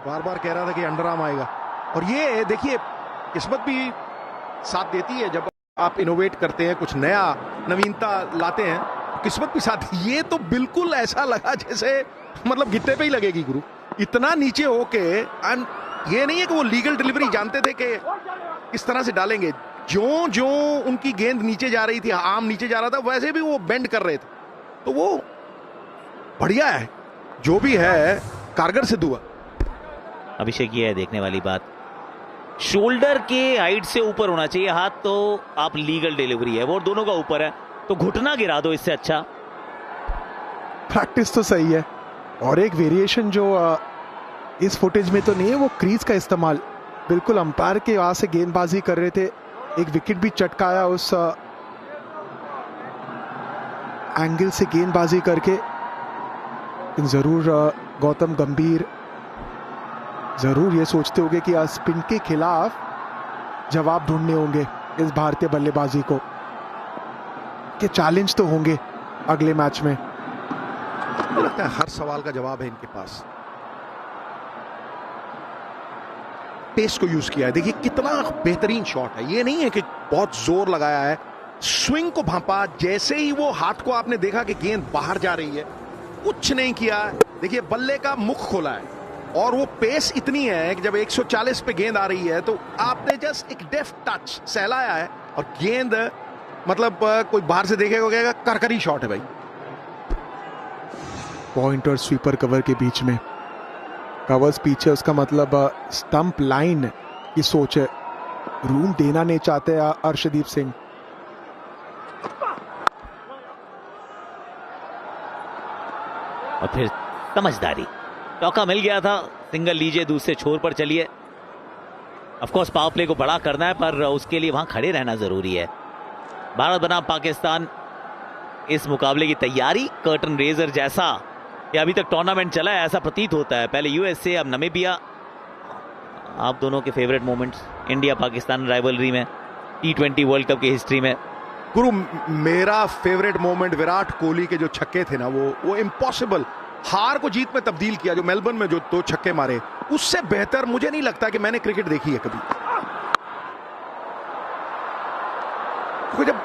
बार बार कह रहा था कि अंडर आर्म आएगा, और ये देखिए किस्मत भी साथ देती है जब आप इनोवेट करते हैं, कुछ नया नवीनता लाते हैं, किस्मत भी साथ। ये तो बिल्कुल ऐसा लगा जैसे मतलब गिट्टे पे ही लगेगी गुरु, इतना नीचे होके। एंड ये नहीं है कि वो लीगल डिलीवरी जानते थे कि इस तरह से डालेंगे। ज्यों ज्यों उनकी गेंद नीचे जा रही थी, आर्म नीचे जा रहा था, वैसे भी वो बेंड कर रहे थे। तो वो बढ़िया है, जो भी है कारगर सिद्ध हुआ। अभिषेक, ये है देखने वाली बात, शोल्डर के हाइट से ऊपर होना चाहिए हाथ, तो आप लीगल डिलीवरी है, वो दोनों का ऊपर है तो घुटना गिरा दो, इससे अच्छा। प्रैक्टिस तो सही है, और एक वेरिएशन जो इस फुटेज में तो नहीं है, वो क्रीज का इस्तेमाल। बिल्कुल अंपायर के वहां से गेंदबाजी कर रहे थे, एक विकेट भी चटकाया उस एंगल से गेंदबाजी करके। जरूर गौतम गंभीर जरूर ये सोचते होंगे कि स्पिन के खिलाफ जवाब ढूंढने होंगे इस भारतीय बल्लेबाजी को, कि चैलेंज तो होंगे अगले मैच में। लगता है हर सवाल का जवाब है इनके पास। पेस को यूज किया है, देखिए कितना बेहतरीन शॉट है। ये नहीं है कि बहुत जोर लगाया है, स्विंग को भांपा, जैसे ही वो हाथ को आपने देखा कि गेंद बाहर जा रही है, कुछ नहीं किया। देखिए बल्ले का मुख खोला है, और वो पेस इतनी है कि जब 140 पे गेंद आ रही है तो आपने जस्ट एक डेफ्ट टच सहलाया है, और गेंद मतलब कोई बाहर से देखेगा कहेगा करकरी शॉट है भाई। पॉइंट और स्वीपर कवर के बीच में, कवर्स पीछे, उसका मतलब स्टंप लाइन की सोच है। रूम देना नहीं चाहते अर्शदीप सिंह। और फिर समझदारी, चौका मिल गया था, सिंगल लीजिए, दूसरे छोर पर चलिए। ऑफ कोर्स पावर प्ले को बड़ा करना है, पर उसके लिए वहां खड़े रहना जरूरी है। भारत बनाम पाकिस्तान, इस मुकाबले की तैयारी कर्टन रेजर जैसा ये अभी तक टूर्नामेंट चला है ऐसा प्रतीत होता है। पहले यूएसए, अब नामीबिया। आप दोनों के favourite moments India Pakistan rivalry में, T20 वर्ल्ड कप की हिस्ट्री में। गुरु, मेरा फेवरेट मोमेंट विराट कोहली के जो छक्के थे ना, वो इम्पॉसिबल हार को जीत में तब्दील किया, जो मेलबर्न में जो 2 छक्के मारे, उससे बेहतर मुझे नहीं लगता कि मैंने क्रिकेट देखी है कभी। क्योंकि जब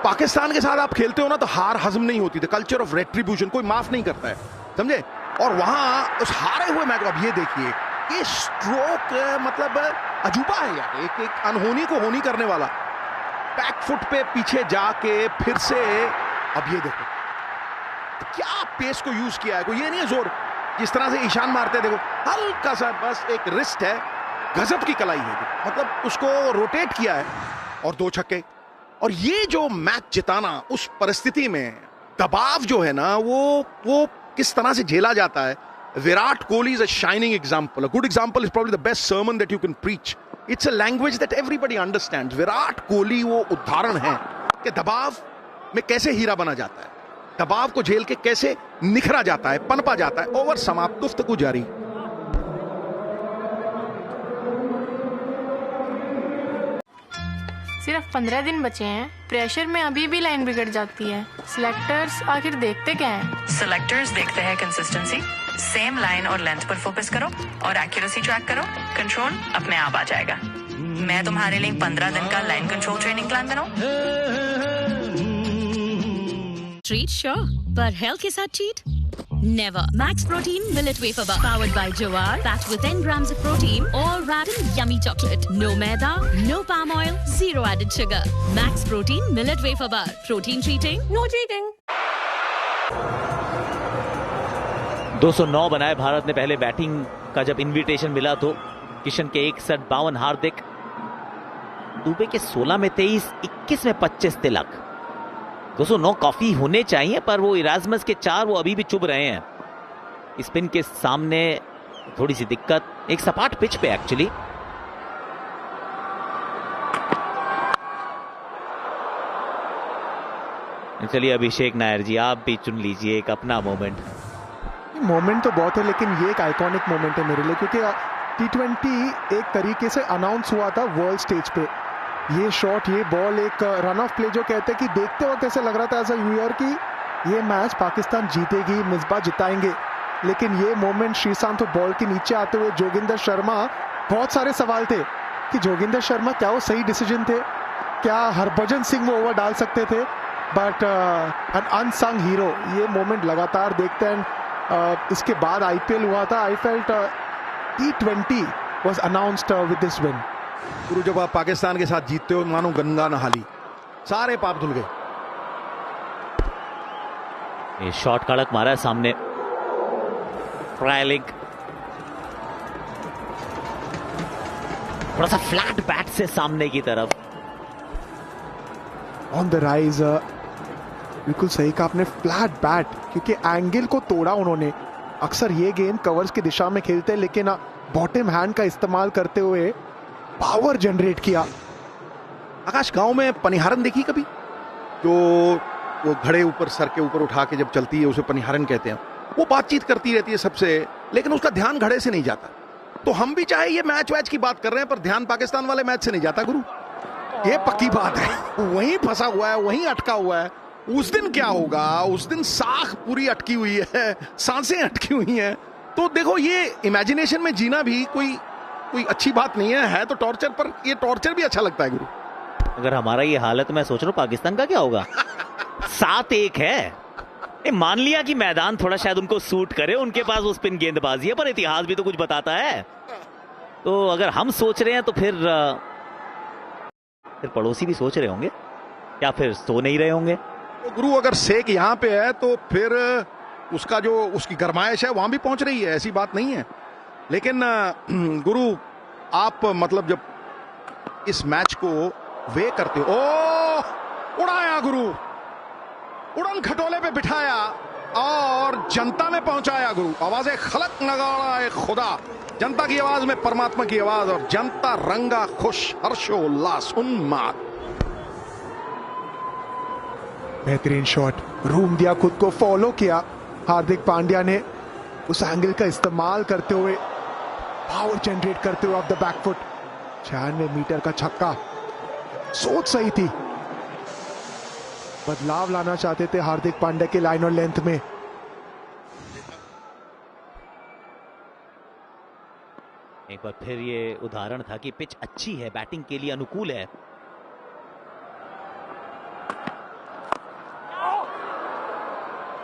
पाकिस्तान के साथ आप खेलते हो ना, तो हार हजम नहीं होती थी। कल्चर ऑफ रेट्रीब्यूशन, कोई माफ नहीं करता है, समझे। और वहां उस हारे हुए मैच, अब ये देखिए, ये स्ट्रोक मतलब अजूबा है यार, एक अनहोनी को होनी करने वाला। बैक फुट पे पीछे जाके फिर से, अब ये देखो क्या पेस को यूज किया है। कोई ये नहीं है जोर, जिस तरह से ईशान मारते हैं, देखो हल्का सा बस एक रिस्ट है, गजब की कलाई है, मतलब उसको रोटेट किया है, और 2 छक्के। और ये जो मैच जिताना, उस परिस्थिति में दबाव जो है ना, वो किस तरह से झेला जाता है। Virat Kohli is a shining example, a good example is probably the best sermon that you can preach. It's a language that everybody understands. Virat Kohli वो उदाहरण है कि दबाव में कैसे हीरा बना जाता है, दबाव को झेल के कैसे निखरा जाता है, पनपा जाता है। ओवर समाप्त, गुफ्तगू जारी। सिर्फ 15 दिन बचे हैं, प्रेशर में अभी भी लाइन बिगड़ जाती है। सिलेक्टर्स आखिर देखते क्या हैं? सिलेक्टर्स देखते हैं कंसिस्टेंसी, सेम लाइन और लेंथ पर फोकस करो और एक्यूरेसी ट्रैक करो, कंट्रोल अपने आप आ जाएगा। मैं तुम्हारे लिए 15 दिन का लाइन कंट्रोल ट्रेनिंग प्लान बनाऊं? ट्रीट श्योर, पर हेल्थ के साथ cheat never. Max Protein Millet Wafer Bar, powered by Jawar, packed with 10 grams of protein, all wrapped in yummy chocolate. No maida, no palm oil, zero added sugar. Max Protein Millet Wafer Bar. Protein treating, no cheating. 209 बनाए भारत ने पहले batting का जब invitation मिला तो। किशन के 61-52, हार्दिक दुबे के 16 में 23, 21 में 25 तिलक। 209 काफी होने चाहिए, पर वो इराजमस के 4 वो अभी भी चुभ रहे हैं। स्पिन के सामने थोड़ी सी दिक्कत, एक सपाट पिच पे एक्चुअली। चलिए अभिषेक नायर जी, आप भी चुन लीजिए एक अपना मोमेंट। मोमेंट तो बहुत है, लेकिन ये एक आइकॉनिक मोमेंट है मेरे लिए, क्योंकि T20 एक तरीके से अनाउंस हुआ था वर्ल्ड स्टेज पे। ये शॉट, ये बॉल, एक रन ऑफ प्ले जो कहते हैं कि देखते वक्त ऐसे लग रहा था एज अ व्यूअर कि ये मैच पाकिस्तान जीतेगी, मिसबाह जिताएंगे। लेकिन ये मोमेंट श्रीशांत और बॉल के नीचे आते हुए जोगिंदर शर्मा, बहुत सारे सवाल थे कि जोगिंदर शर्मा क्या वो सही डिसीजन थे, क्या हरभजन सिंह वो ओवर डाल सकते थे, बट एन अनसंग हीरो ये मोमेंट लगातार देखते हैं। इसके बाद आईपीएल हुआ था, I felt T20 was announced with this win. गुरु जब आप पाकिस्तान के साथ जीतते हो मानो गंगा नहाली, सारे पाप धुल गए। ये शॉट कड़क मारा है सामने फ्राइलिंग, थोड़ा सा फ्लैट बैट से सामने की तरफ। ऑन द राइज, बिल्कुल सही कहा आपने, फ्लैट बैट, क्योंकि एंगल को तोड़ा उन्होंने। अक्सर ये गेंद कवर्स की दिशा में खेलते हैं, लेकिन बॉटम हैंड का इस्तेमाल करते हुए पावर जनरेट किया। आकाश, गांव में पनिहारन देखी कभी? जो वो घड़े ऊपर सर के ऊपर उठा के जब चलती है उसे पनिहारन कहते हैं। वो बातचीत करती रहती है सबसे, लेकिन उसका ध्यान घड़े से नहीं जाता। तो हम भी चाहे ये मैच वैच की बात कर रहे हैं, पर ध्यान पाकिस्तान वाले मैच से नहीं जाता गुरु, ये पक्की बात है। वहीं फंसा हुआ है, वहीं अटका हुआ है। उस दिन क्या होगा? उस दिन साख पूरी अटकी हुई है, सांसें अटकी हुई हैं। तो देखो, ये इमेजिनेशन में जीना भी कोई अच्छी बात नहीं है तो टॉर्चर, पर ये टॉर्चर भी अच्छा लगता है गुरु। अगर हमारा ये हालत, मैं सोच रहा हूँ पाकिस्तान का क्या होगा। 7-1 है। मान लिया कि मैदान थोड़ा शायद उनको सूट करे, उनके पास वो स्पिन गेंदबाजी है, पर इतिहास भी तो कुछ बताता है। तो अगर हम सोच रहे हैं तो फिर पड़ोसी भी सोच रहे होंगे, या फिर सो नहीं रहे होंगे। तो गुरु, अगर सेक यहाँ पे है तो फिर उसका जो उसकी गरमाइश है वहां भी पहुंच रही है, ऐसी बात नहीं है। लेकिन गुरु, आप मतलब जब इस मैच को वे करते हो, ओ उड़ाया गुरु, उड़न खटोले पे बिठाया और जनता में पहुंचाया गुरु। आवाज़ें खलक नगाड़ा ए खुदा, जनता की आवाज में परमात्मा की आवाज, और जनता रंगा खुश, हर्षोल्लास, उन्माद। बेहतरीन शॉट, रूम दिया, खुद को फॉलो किया। हार्दिक पांड्या ने उस एंगल का इस्तेमाल करते हुए पावर जनरेट करते हुए ऑफ द बैकफुट 96 मीटर का छक्का। सोच सही थी, बदलाव लाना चाहते थे हार्दिक पांड्या के लाइन और लेंथ में। एक बार फिर ये उदाहरण था कि पिच अच्छी है, बैटिंग के लिए अनुकूल है।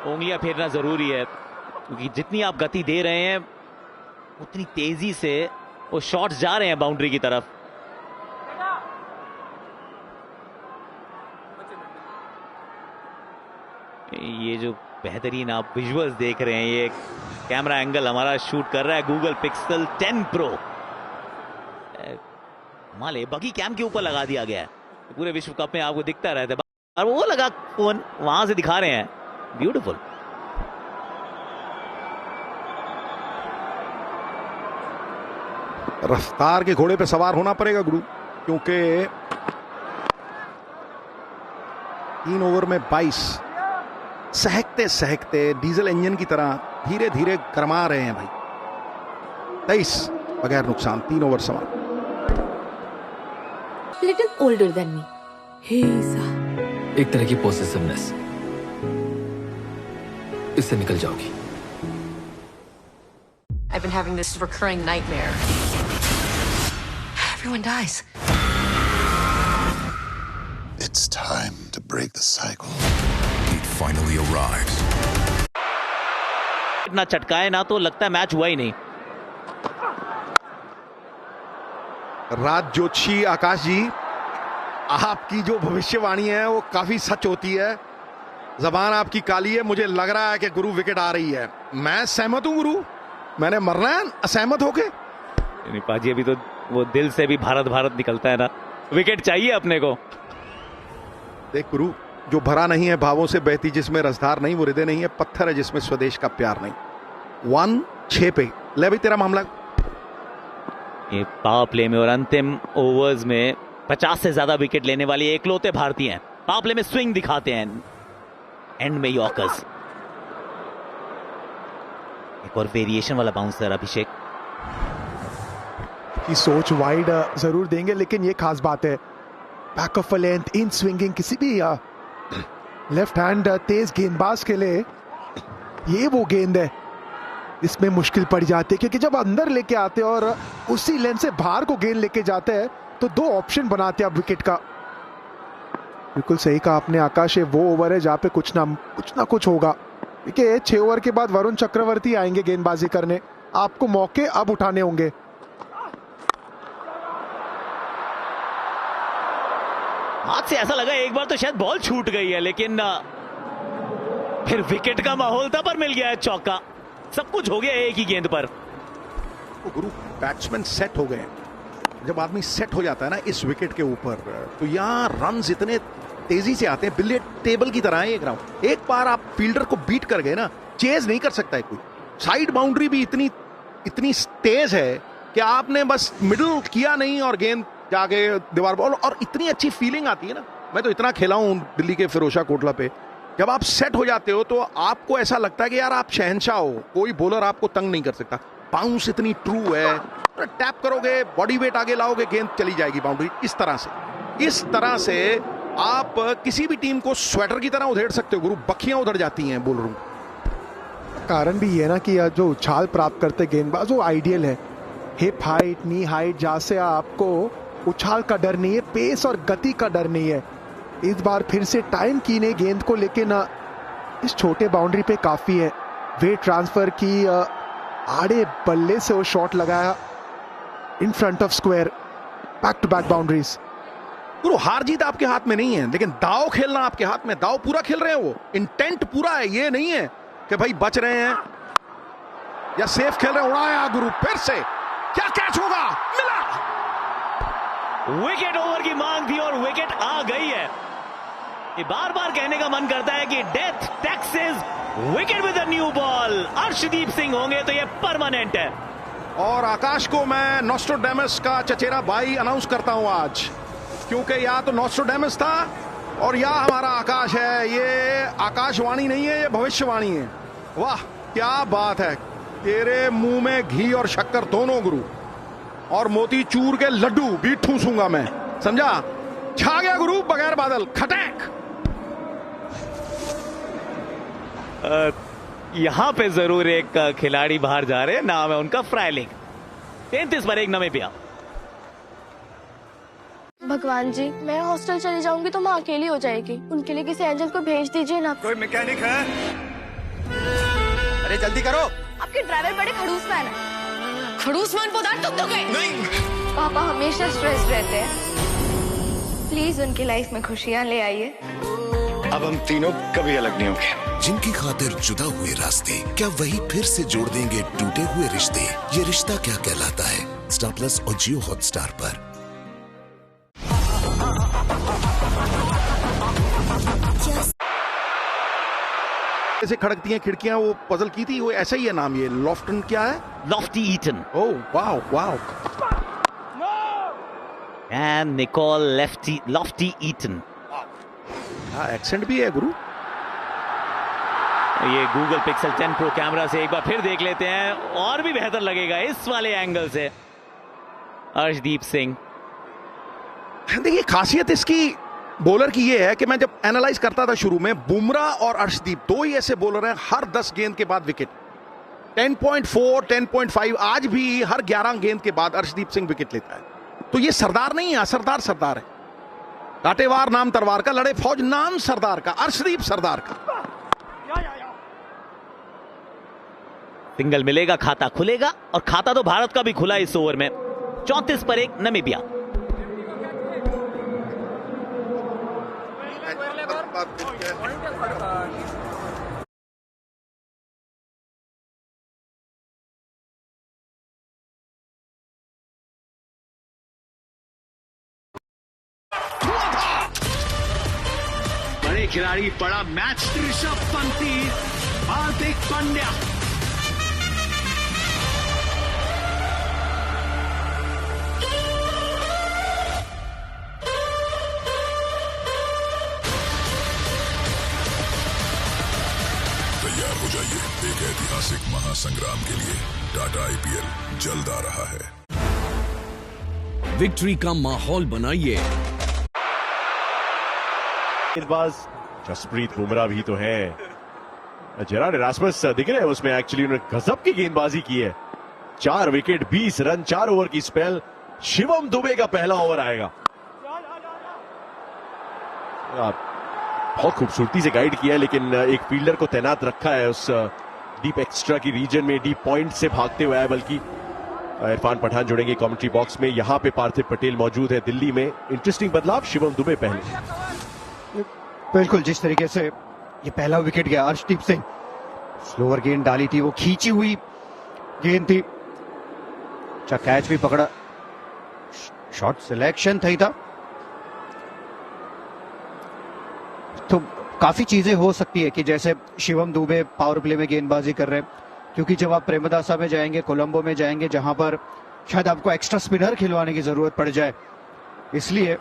उंगलियां फेरना जरूरी है, क्योंकि जितनी आप गति दे रहे हैं उतनी तेजी से वो शॉट्स जा रहे हैं बाउंड्री की तरफ। ये जो बेहतरीन आप विजुअल्स देख रहे हैं, ये कैमरा एंगल हमारा शूट कर रहा है गूगल पिक्सल 10 प्रो। माले बगी कैम के ऊपर लगा दिया गया है, पूरे विश्व कप में आपको दिखता रहता है, और वो लगा फोन वहां से दिखा रहे हैं। ब्यूटीफुल। रफ्तार के घोड़े पे सवार होना पड़ेगा गुरु, क्योंकि 3 ओवर में 22 सहकते सहकते डीजल इंजन की तरह धीरे धीरे गरमा रहे हैं भाई। 23 बगैर नुकसान, 3 ओवर समा। Little older than me. He's एक तरह की पोसेसिवनेस, इससे निकल जाओगी। I've been having this recurring nightmare. Everyone dies. It's time to break the cycle. It finally arrives. इतना चटकाए ना तो लगता है मैच हुआ ही नहीं। राज जोशी, आकाश जी, आपकी जो भविष्यवाणी है वो काफी सच होती है। जबान आपकी काली है। मुझे लग रहा है कि गुरु विकेट आ रही है। मैं सहमत हूं गुरु, मैंने मरना है असहमत होके। पाजी, अभी तो वो दिल से भी भारत भारत निकलता है ना, विकेट चाहिए अपने को। देख गुरु, जो भरा नहीं है भावों से बहती जिसमें रसधार नहीं, वो हृदय नहीं है, पत्थर है जिसमें स्वदेश का प्यार नहीं। 1-6 पे ले भाई तेरा मामला। ये पावर प्ले में और अंतिम ओवर्स में 50 से ज्यादा विकेट लेने वाली एकलौते भारतीय हैं। पावर प्ले में स्विंग दिखाते हैं, एंड में यॉर्कर्स। एक और वेरिएशन वाला बाउंसर अभिषेक की सोच वाइड जरूर देंगे, लेकिन ये खास बात है, back of a length in swinging किसी भी लेफ्ट हैंड तेज गेंदबाज के लिए ये वो गेंद है इसमें मुश्किल पड़ जाती है, क्योंकि जब अंदर लेके आते हैं और उसी लेंथ से बाहर को गेंद लेके जाते हैं तो दो ऑप्शन बनाते हैं आप विकेट का। बिल्कुल सही कहा आपने आकाश, ये वो ओवर है जहां पे कुछ ना कुछ होगा। देखिए 6 ओवर के बाद वरुण चक्रवर्ती आएंगे गेंदबाजी करने, आपको मौके अब उठाने होंगे। हाथ से ऐसा लगा एक बार तो शायद बॉल छूट गई है, लेकिन फिर विकेट का माहौल था पर मिल गया है चौका। सब कुछ हो गया एक ही गेंद पर। गुरु बैट्समैन सेट हो गए। जब आदमी सेट हो जाता है ना इस विकेट के ऊपर, तो यहाँ रन्स इतने तेजी से आते हैं, बिलियर्ड टेबल की तरह है ये ग्राउंड। एक बार आप फील्डर को बीट कर गए ना, चेज नहीं कर सकता है कोई। साइड बाउंड्री भी इतनी तेज है कि आपने बस मिडल किया नहीं और गेंद जाके दीवार बॉल, और इतनी अच्छी फीलिंग आती है ना। मैं तो इतना खेला हूं दिल्ली के फिरोजा कोटला पे, जब आप सेट हो जाते हो तो आपको ऐसा लगता है कि यार आप शहंशाह हो, कोई बॉलर आपको तंग नहीं कर सकता। बाउंस इतनी ट्रू है, टैप करोगे, बॉडी वेट आगे लाओगे, गेंद चली जाएगी बाउंड्री। इस तरह से आप किसी भी टीम को स्वेटर की तरह उधेड़ सकते हो गुरु, बखियां उधड़ जाती हैं बॉलरों। कारण भी ये ना कि जो उछाल प्राप्त करते गेंदबाज वो आइडियल है, हिप हाइट, नी हाइट, जहां से आपको उछाल का डर नहीं है, पेस और गति का डर नहीं है। इस बार फिर से टाइम की ने गेंद को लेके ना इस छोटे बाउंड्री पे काफी है। वेट ट्रांसफर की, आड़े बल्ले से वो शॉट लगाया in front of square, back to back boundaries. गुरु हार जीत आपके हाथ में नहीं है, लेकिन दाव खेलना आपके हाथ में। दाव पूरा खेल रहे हैं, वो इंटेंट पूरा है। ये नहीं है कि भाई बच रहे हैं या सेफ खेल रहे हैं। उड़ाया गुरु फिर से, क्या कैच होगा, मिला। विकेट ओवर की मांग थी और विकेट आ गई है। ये बार बार कहने का मन करता है कि death taxes wicket with a new ball. Arshdeep Singh होंगे तो ये परमानेंट है। और आकाश को मैं नॉस्ट्रोडेमस का चचेरा भाई अनाउंस करता हूं आज, क्योंकि या तो नॉस्ट्रोडेमस था और या हमारा आकाश है। ये आकाशवाणी नहीं है, ये भविष्यवाणी है। वाह क्या बात है, तेरे मुंह में घी और शक्कर दोनों गुरु, और मोती चूर के लड्डू भी ठूसूंगा मैं, समझा। छा गया गुरु बगैर बादल, खटैक। यहां पे जरूर एक खिलाड़ी बाहर जा रहे हैं, नाम है उनका फ्राइलिंग। 33 पर 1 नामीबिया। भगवान जी, मैं हॉस्टल चली जाऊंगी तो माँ अकेली हो जाएगी, उनके लिए किसी एंजल को भेज दीजिए ना। कोई मैकेनिक है? अरे जल्दी करो। आपके ड्राइवर बड़े खड़ूस मैन है। खड़ूस मान पदार्थ तुम तो गए। नहीं। पापा हमेशा स्ट्रेस रहते हैं, प्लीज उनकी लाइफ में खुशियाँ ले आइए। अब हम तीनों कभी अलग नहीं होंगे। जिनकी खातिर जुदा हुए रास्ते, क्या वही फिर से जोड़ देंगे टूटे हुए रिश्ते? ये रिश्ता क्या कहलाता है? स्टार प्लस और जियो हॉटस्टार पर। ऐसे खड़कती हैं खिड़कियां, वो पजल की थी, वो ऐसा ही है नाम। ये लॉफ्टन क्या है? Lofty Eaton. Oh wow wow. And Nicol Lofty Eaton. Accent भी है गुरु। ये गूगल पिक्सल 10 प्रो कैमरा से एक बार फिर देख लेते हैं, और भी बेहतर लगेगा इस वाले एंगल से। अर्शदीप सिंह। देखिए खासियत इसकी बॉलर की ये है कि मैं जब एनालाइज करता था शुरू में, बुमराह और अर्शदीप दो ही ऐसे बॉलर हैं हर 10 गेंद के बाद विकेट। 10.4, 10.5, आज भी हर 11 गेंद के बाद अर्शदीप सिंह विकेट लेता है। तो ये सरदार नहीं है, असरदार सरदार है। कांटेवार नाम तलवार का, लड़े फौज नाम सरदार का, अर्शदीप सरदार का। सिंगल मिलेगा, खाता खुलेगा, और खाता तो भारत का भी खुला इस ओवर में। 34 पर 1 नामीबिया। बड़े खिलाड़ी, बड़ा मैच। ऋषभ पंती, हार्दिक पांड्या। तैयार हो जाइए एक ऐतिहासिक महासंग्राम के लिए। टाटा IPL जल्द आ रहा है। विक्ट्री का माहौल बनाइए। गेंदबाज जसप्रीत बुमराह भी तो है। जेरार्ड इरास्मस दिख रहे हैं उसमें, एक्चुअली उन्होंने गजब की गेंदबाजी की है। 4 विकेट 20 रन 4 ओवर की स्पेल। शिवम दुबे का पहला ओवर आएगा। बहुत खूबसूरती से गाइड किया है, लेकिन एक फील्डर को तैनात रखा है उस डीप एक्स्ट्रा की रीजन में, डीप पॉइंट से भागते हुए आया। बल्कि इरफान पठान जुड़ेंगे कमेंट्री बॉक्स में। यहां पे पार्थिव पटेल मौजूद है दिल्ली में। इंटरेस्टिंग बदलाव, शिवम दुबे पहले। बिल्कुल जिस तरीके से ये पहला विकेट गया, अर्शदीप सिंह स्लोअर गेंद डाली थी, वो खींची हुई गेंद थी, अच्छा कैच भी पकड़ा, शॉट सिलेक्शन सही था। तो काफी चीजें हो सकती है कि जैसे शिवम दुबे पावर प्ले में गेंदबाजी कर रहे हैं, क्योंकि जब आप प्रेमदासा में जाएंगे, कोलंबो में जाएंगे, जहां पर शायद आपको एक्स्ट्रा स्पिनर खिलवाने की जरूरत पड़ जाए, इसलिए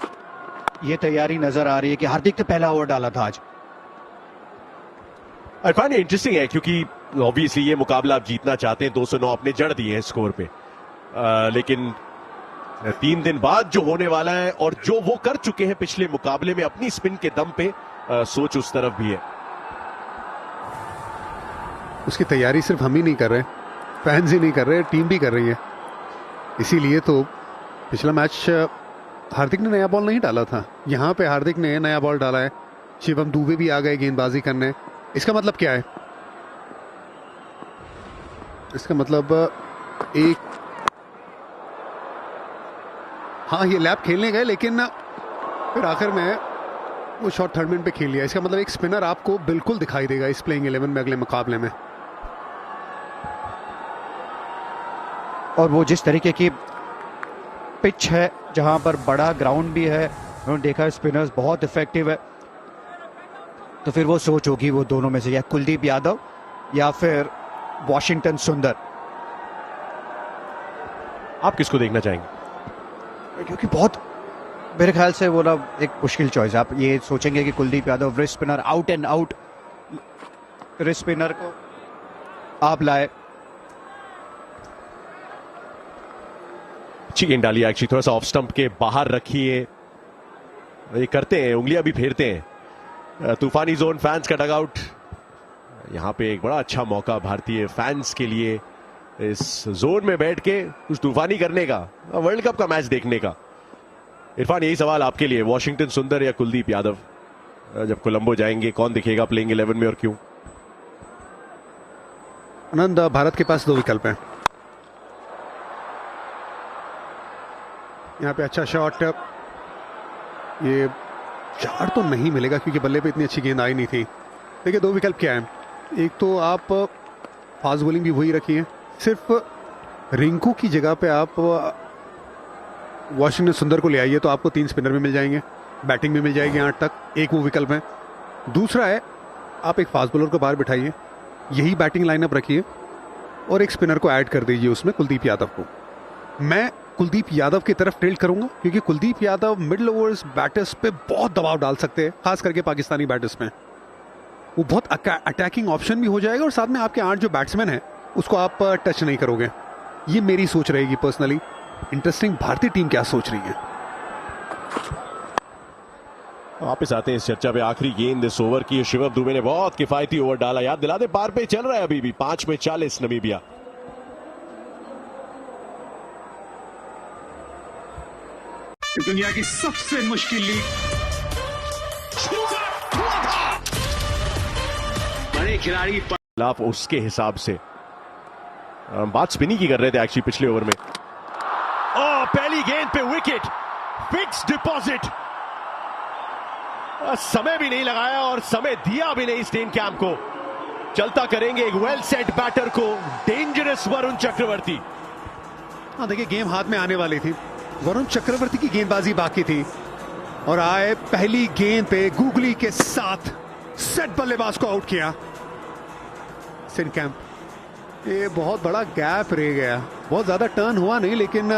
ये तैयारी नजर आ रही है कि हार्दिक ने पहला ओवर डाला था आज। इरफान इंटरेस्टिंग है क्योंकि ऑब्वियसली ये मुकाबला आप जीतना चाहते हैं। 209 अपने जड़ दिए हैं स्कोर पे, लेकिन 3 दिन बाद जो होने वाला है और जो वो कर चुके हैं पिछले मुकाबले में अपनी स्पिन के दम पे, सोच उस तरफ भी है। उसकी तैयारी सिर्फ हम ही नहीं कर रहे, फैंस ही नहीं कर रहे, टीम भी कर रही है। इसीलिए तो पिछला मैच हार्दिक ने नया बॉल नहीं डाला था, यहाँ पे हार्दिक ने नया बॉल डाला है। शिवम दुबे भी आ गए गेंदबाजी करने। इसका मतलब क्या है? इसका मतलब एक, हाँ ये लैप खेलने गए लेकिन फिर आखिर में वो शॉट थर्ड मैन पे खेल लिया। इसका मतलब एक स्पिनर आपको बिल्कुल दिखाई देगा इस प्लेइंग 11 में अगले मुकाबले में। और वो जिस तरीके की पिच है, जहां पर बड़ा ग्राउंड भी है, उन्होंने देखा स्पिनर्स बहुत इफेक्टिव है, तो फिर वो सोच होगी वो दोनों में से या कुलदीप यादव या फिर वॉशिंगटन सुंदर। आप किसको देखना चाहेंगे? क्योंकि बहुत मेरे ख्याल से वो ना एक मुश्किल चॉइस है। आप ये सोचेंगे कि Kuldeep Yadav wrist spinner, out and out wrist spinner को आप लाए। अच्छी गेंद डाली एक्चुअली, थोड़ा सा ऑफ स्टंप के बाहर रखिए, ये करते हैं, उंगलियां भी फेरते हैं। तूफानी जोन फैंस का डगआउट, यहां पे एक बड़ा अच्छा मौका भारतीय फैंस के लिए इस जोन में बैठ के कुछ तूफानी करने का, वर्ल्ड कप का मैच देखने का। इरफान यही सवाल आपके लिए, वॉशिंगटन सुंदर या कुलदीप यादव जब कोलंबो जाएंगे कौन दिखेगा प्लेइंग 11 में और क्यों? आनंद, भारत के पास 2 विकल्प हैं। यहाँ पे अच्छा शॉट, ये 4 तो नहीं मिलेगा क्योंकि बल्ले पे इतनी अच्छी गेंद आई नहीं थी। देखिए 2 विकल्प क्या है, एक तो आप फास्ट बॉलिंग भी वही रखी है, सिर्फ रिंकू की जगह पे आप वॉशिंगटन सुंदर को ले आइए तो आपको 3 स्पिनर भी मिल जाएंगे, बैटिंग भी मिल जाएगी 8 तक, एक वो विकल्प है। दूसरा है आप एक फास्ट बॉलर को बाहर बिठाइए, यही बैटिंग लाइनअप रखिए और एक स्पिनर को ऐड कर दीजिए उसमें, कुलदीप यादव को। मैं कुलदीप यादव की तरफ टिल्ट करूंगा क्योंकि Kuldeep Yadav middle overs batters पे बहुत दबाव डाल सकते हैं, खास करके पाकिस्तानी बैटर्स में। वो बहुत अटैकिंग ऑप्शन भी हो जाएगा और साथ में आपके 8 जो बैट्समैन हैं उसको आप टच नहीं करोगे। ये मेरी सोच रहेगी पर्सनली। इंटरेस्टिंग भारतीय टीम क्या सोच रही है। वापस आते हैं इस चर्चा पे। आखिरी गेंद इस ओवर की, शिवम दुबे ने बहुत किफायती ओवर डाला। याद दिला दे, बार पे चल रहा है अभी भी, 5 में 40 नमीबिया। दुनिया की सबसे मुश्किल लीग, बड़े खिलाड़ी आप उसके हिसाब से बात स्पिनी की कर रहे थे एक्चुअली पिछले ओवर में। पहली गेंद पे विकेट, फिक्स डिपॉजिट। समय भी नहीं लगाया और समय दिया भी नहीं स्टेनकैम्प को। चलता करेंगे एक वेल सेट बैटर को, डेंजरस वरुण चक्रवर्ती। हाँ देखिए, गेम हाथ में आने वाली थी, वरुण चक्रवर्ती की गेंदबाजी बाकी थी और आए पहली गेंद पे गूगली के साथ सेट बल्लेबाज को आउट किया स्टेनकैम्प। ये बहुत बड़ा गैप रह गया, बहुत ज्यादा टर्न हुआ नहीं लेकिन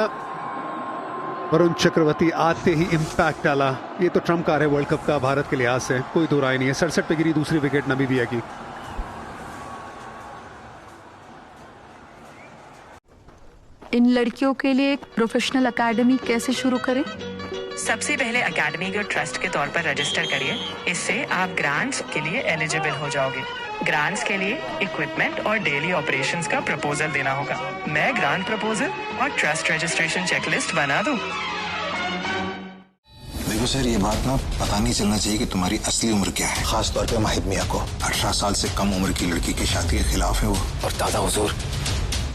वरुण चक्रवर्ती आते ही इंपैक्ट डाला। ये तो ट्रम्प कार्ड है वर्ल्ड कप का भारत के लिहाज से, कोई दो राय नहीं है। 67 पे गिरी दूसरी विकेट नमीबिया की। इन लड़कियों के लिए एक प्रोफेशनल एकेडमी कैसे शुरू करें? सबसे पहले एकेडमी को ट्रस्ट के तौर पर रजिस्टर करिए। इससे आप ग्रांट्स के लिए एलिजिबल हो जाओगे। ग्रांट्स के लिए इक्विपमेंट और डेली ऑपरेशंस का प्रपोजल देना होगा। मैं ग्रांट प्रपोजल और ट्रस्ट रजिस्ट्रेशन चेकलिस्ट बना दूं। देखो सर, ये बात ना पता नहीं चलना चाहिए कि तुम्हारी असली उम्र क्या है, खास तौर पे माहिद मियां को। 18 साल से कम उम्र की लड़की की शादी के खिलाफ है वो। और दादा हुजूर,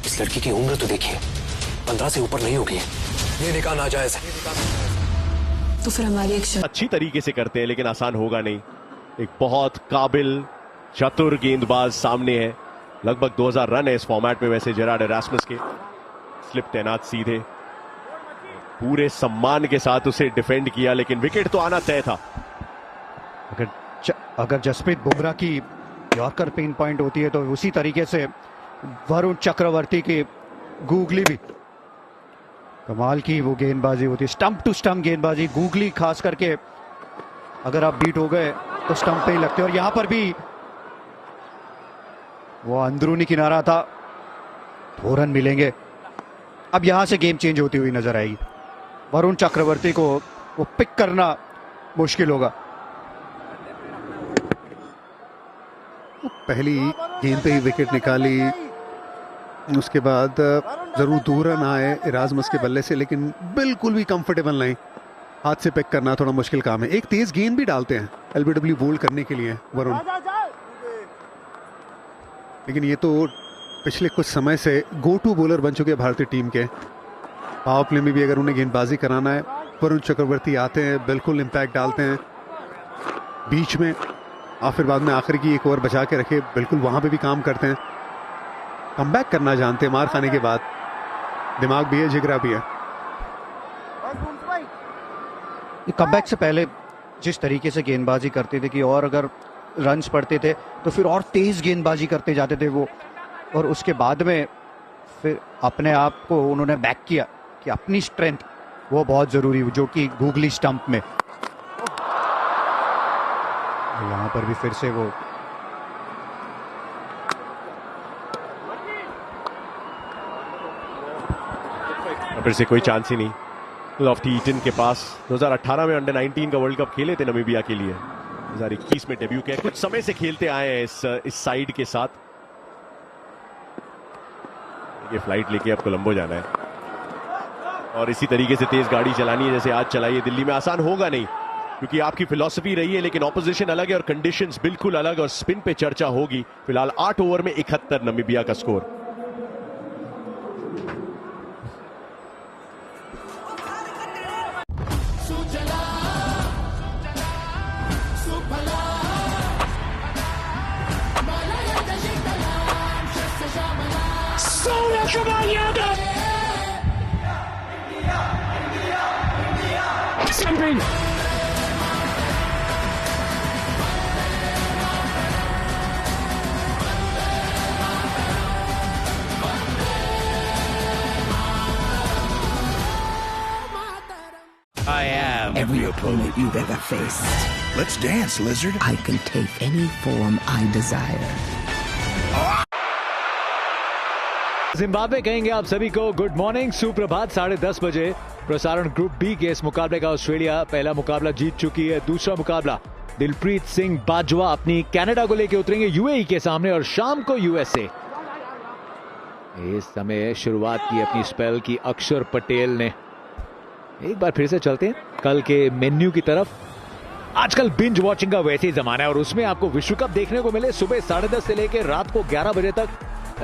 इस लड़की की उम्र तो देखिए, 15 से ऊपर नहीं होगी। ये निकाह नाजायज है। तो फिर हमारी एक अच्छी तरीके से करते हैं लेकिन आसान होगा नहीं। एक बहुत काबिल चतुर गेंदबाज सामने है। लगभग 2000 रन है इस फॉर्मेट में वैसे जेरार्ड एरास्मस के। स्लिप तैनात सीधे, पूरे सम्मान के साथ उसे डिफेंड किया, लेकिन विकेट तो आना तय था। अगर जसप्रीत बुमराह की यॉर्कर पिन पॉइंट होती है तो उसी तरीके से वरुण चक्रवर्ती की गूगली भी कमाल की वो गेंदबाजी होती है। स्टंप टू स्टंप गेंदबाजी, गूगली खास करके अगर आप बीट हो गए तो स्टंप पे ही लगते। और यहां पर भी वो अंदरूनी किनारा था, 2 रन मिलेंगे। अब यहां से गेम चेंज होती हुई नजर आएगी। वरुण चक्रवर्ती को वो पिक करना मुश्किल होगा। पहली गेंद पे ही विकेट निकाली, उसके बाद जरूर 2 रन आए एरास्मस के बल्ले से, लेकिन बिल्कुल भी कंफर्टेबल नहीं। हाथ से पिक करना थोड़ा मुश्किल काम है। एक तेज गेंद भी डालते हैं एलबीडब्ल्यू बोल्ड करने के लिए वरुण, लेकिन ये तो पिछले कुछ समय से गो टू बॉलर बन चुके हैं भारतीय टीम के। पावर प्ले में भी अगर उन्हें गेंदबाजी कराना है, वरुण चक्रवर्ती आते हैं, बिल्कुल इम्पैक्ट डालते हैं बीच में, और फिर बाद में आखिर की एक ओवर बचा के रखे, बिल्कुल वहां पे भी काम करते हैं। कमबैक करना जानते हैं, मार खाने के बाद दिमाग भी है, जिगरा भी है। कमबैक से पहले जिस तरीके से गेंदबाजी करते थे कि और अगर रन्स पड़ते थे तो फिर और तेज गेंदबाजी करते जाते थे वो, और उसके बाद में फिर अपने आप को उन्होंने बैक किया कि अपनी स्ट्रेंथ वो बहुत जरूरी, जो कि गूगली स्टंप में। यहां पर भी फिर से वो फिर से कोई चांस ही नहीं लॉफ्टी ईटन के पास। 2018 में अंडर 19 का वर्ल्ड कप खेले थे नमीबिया के लिए, 2021 में डेब्यू किया। कुछ समय से खेलते आए हैं इस साइड के साथ। ये फ्लाइट लेके अब कोलंबो जाना है और इसी तरीके से तेज गाड़ी चलानी है जैसे आज चलाई दिल्ली में। आसान होगा नहीं क्योंकि आपकी फिलॉसफी रही है, लेकिन ऑपोजिशन अलग है और कंडीशंस बिल्कुल अलग, और स्पिन पे चर्चा होगी। फिलहाल 8 ओवर में 71 नमीबिया का score. I am every opponent you've ever faced. Let's dance, lizard. I can take any form I desire. Zimbabwe कहेंगे आप सभी को गुड मॉर्निंग, सुप्रभात। 10:30 बजे प्रसारण ग्रुप बी के इस मुकाबले का ऑस्ट्रेलिया पहला मुकाबला जीत चुकी है। दूसरा मुकाबला दिलप्रीत सिंह बाजवा अपनी कनाडा को लेकर उतरेंगे यूएई के सामने, और शाम को यूएसए। इस समय शुरुआत की अपनी स्पेल की अक्षर पटेल ने। एक बार फिर से चलते हैं कल के मेन्यू की तरफ। आजकल बिंज वॉचिंग का वैसे ही जमाना है और उसमें आपको विश्व कप देखने को मिले सुबह 10:30 से लेकर रात को 11 बजे तक,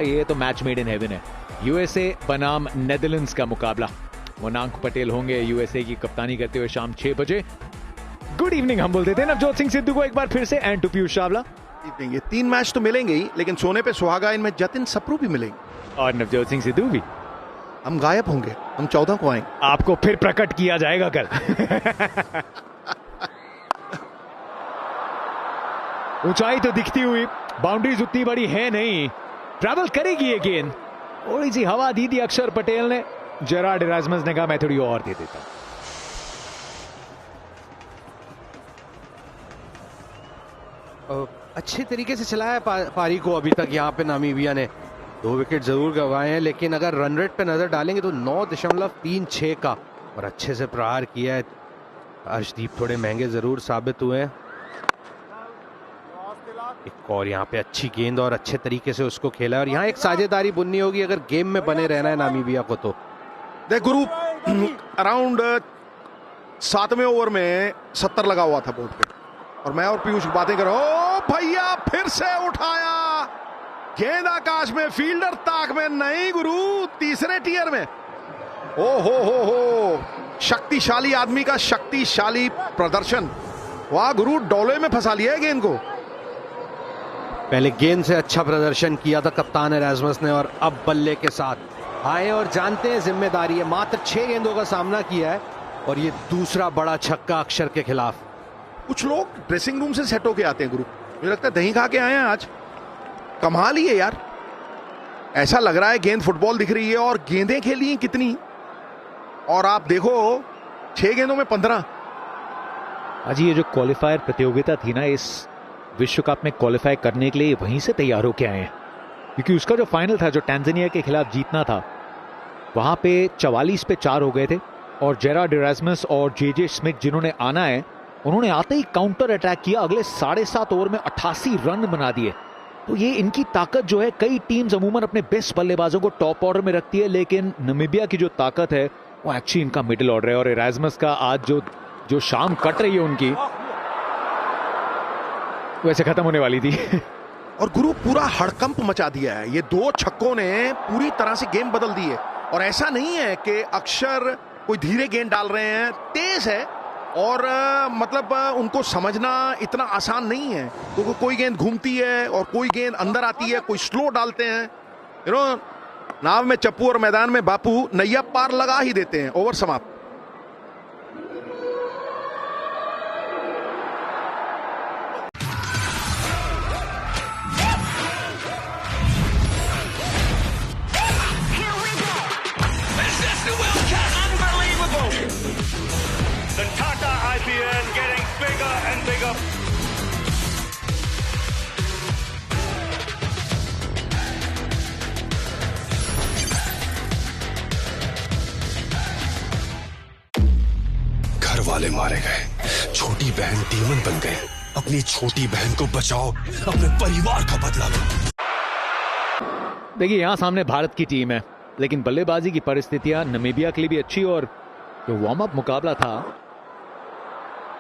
ये तो मैच मेड इन हेवन है। यूएसए बनाम नेदरलैंड्स का मुकाबला। मोनांक पटेल होंगे यूएसए की कप्तानी करते हुए शाम 6 बजे। गुड इवनिंग हम बोल देते हैं नवजोत सिंह सिद्धू को एक बार फिर से, एंड टू पीयूष चावला। ये 3 मैच तो मिलेंगे ही, लेकिन सोने पे सुहागा इनमें जतिन सप्रू भी मिलेंगे और नवजोत सिंह सिद्धू भी। हम गायब होंगे, हम 14 को आएंगे। आपको फिर प्रकट किया जाएगा कल। ऊंचाई तो दिखती हुई, बाउंड्रीज उतनी बड़ी है नहीं, ट्रैवल करेगी ये गेंद। थोड़ी सी हवा दी थी अक्षर पटेल ने, जेरार्ड एरास्मस ने कहा मैं थोड़ी और दे देता हूं। अच्छे तरीके से चलाया पारी को अभी तक यहाँ पे नामीबिया ने। 2 विकेट जरूर गंवाए हैं, लेकिन अगर रन रेट पे नजर डालेंगे तो 9.36 का, और अच्छे से प्रहार किया है। अर्शदीप थोड़े महंगे जरूर साबित हुए हैं। एक और यहाँ पे अच्छी गेंद और अच्छे तरीके से उसको खेला, और यहाँ एक साझेदारी बुननी होगी अगर गेम में बने रहना है नामीबिया को। तो देख गुरु, अराउंड 7वें ओवर में 70 लगा हुआ था बोर्ड पे, और मैं और पीयूष बातें कर रहे, ओ भैया फिर से उठाया गेंद आकाश में, फील्डर ताक में, नहीं गुरु तीसरे टीयर में। ओ हो, शक्तिशाली आदमी का शक्तिशाली प्रदर्शन। वाह गुरु, डोले में फंसा लिया है गेंद को। पहले गेंद से अच्छा प्रदर्शन किया था कप्तान एरास्मस ने, और अब बल्ले के साथ आए और जानते हैं जिम्मेदारी है। मात्र 6 गेंदों का सामना किया है और ये दूसरा बड़ा छक्का अक्षर के खिलाफ। कुछ लोग ड्रेसिंग रूम से सेट होके आते हैं गुरु, मुझे लगता है दही खा के आए हैं आज। कमाल ही है यार, ऐसा लग रहा है गेंद फुटबॉल दिख रही है, और गेंदें खेली हैं कितनी, और आप देखो 6 गेंदों में 15। आज ये जो क्वालिफायर प्रतियोगिता थी ना, इस विश्व कप में क्वालिफाई करने के लिए वहीं से तैयार होके आए हैं, क्योंकि उसका जो फाइनल था, जो टैंजानिया के खिलाफ जीतना था, वहां पे 44 पे 4 हो गए थे, और जेरार्ड एरास्मस और जे स्मिथ जिन्होंने आना है, उन्होंने आते ही काउंटर अटैक किया, अगले 7.5 ओवर में 88 रन बना दिए। तो ये इनकी ताकत जो है, कई टीम्स अमूमन अपने बेस्ट बल्लेबाजों को टॉप ऑर्डर में रखती है, लेकिन नामीबिया की जो ताकत है वो एक्चुअली इनका मिडिल ऑर्डर है। और एरास्मस का आज जो शाम कट रही है उनकी, वैसे खत्म होने वाली थी। और गुरु पूरा हड़कंप मचा दिया है, ये 2 छक्कों ने पूरी तरह से गेम बदल दी है। और ऐसा नहीं है कि अक्षर कोई धीरे गेंद डाल रहे हैं, तेज है, और मतलब उनको समझना इतना आसान नहीं है, क्योंकि कोई गेंद घूमती है और कोई गेंद अंदर आती है, कोई स्लो डालते हैं। यू नो, नाव में चप्पू और मैदान में बापू, नैया पार लगा ही देते हैं। ओवर समाप्त। The Tata IPL getting bigger and bigger. घर वाले मारे गए, छोटी बहन डीमन बन गए। अपनी छोटी बहन को बचाओ, अपने परिवार का बदला लो। देखिए, यहां सामने भारत की टीम है, लेकिन बल्लेबाजी की परिस्थितियां नामीबिया के लिए भी अच्छी, और जो वार्म अप मुकाबला था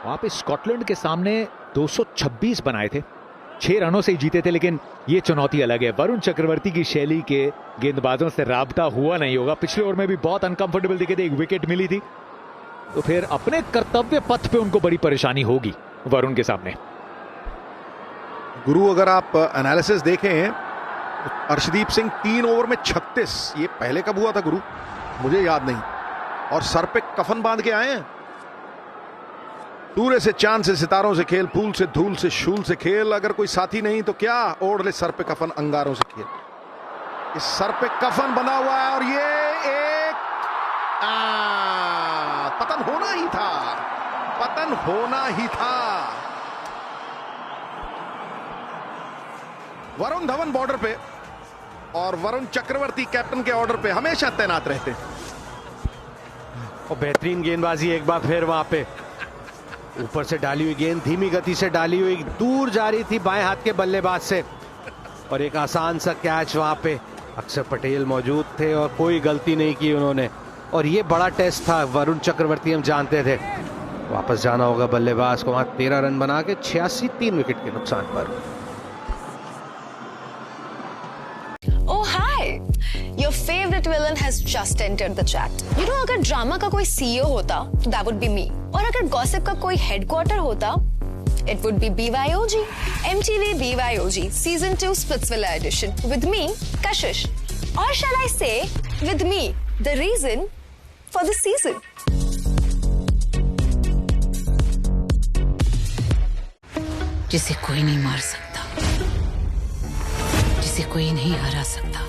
वहां पे स्कॉटलैंड के सामने 226 बनाए थे, 6 रनों से ही जीते थे, लेकिन ये चुनौती अलग है। वरुण चक्रवर्ती की शैली के गेंदबाजों से राबता हुआ नहीं होगा। पिछले ओवर में भी बहुत अनकंफर्टेबल दिखे थे, 1 विकेट मिली थी, तो फिर अपने कर्तव्य पथ पे उनको बड़ी परेशानी होगी वरुण के सामने। गुरु, अगर आप एनालिसिस देखें, अर्शदीप सिंह 3 ओवर में 36, ये पहले कब हुआ था गुरु, मुझे याद नहीं, और सर पे कफन बांध के आए हैं। सूर्य से चांद से सितारों से खेल, फूल से धूल से शूल से खेल, अगर कोई साथी नहीं तो क्या, ओढ़ ले सर पे कफन अंगारों से खेल। इस सर पे कफन बंधा हुआ है, और ये एक पतन होना ही था, पतन होना ही था। वरुण धवन बॉर्डर पे और वरुण चक्रवर्ती कैप्टन के ऑर्डर पे हमेशा तैनात रहते हैं। और बेहतरीन गेंदबाजी एक बार फिर वहां पे, ऊपर से डाली हुई गेंद, धीमी गति से डाली हुई, दूर जा रही थी बाएं हाथ के बल्लेबाज से, और एक आसान सा कैच वहां पे। अक्षर पटेल मौजूद थे और कोई गलती नहीं की उन्होंने, और ये बड़ा टेस्ट था। वरुण चक्रवर्ती हम जानते थे, वापस जाना होगा बल्लेबाज को। वहां 13 रन बना के 86, 3 विकेट के नुकसान पर। Oh hi! Your favorite villain has just entered the chat. You know, अगर ड्रामा का कोई CEO होता, तो that would be me. और अगर गॉसिप का कोई हेडक्वार्टर होता, it would be BYOG. MTV BYOG Season 2 Splitsvilla Edition with me, Kashish. Or shall I say, with me, the reason for the season. जिसे कोई नहीं मार सकता, जिसे कोई नहीं हरा सकता।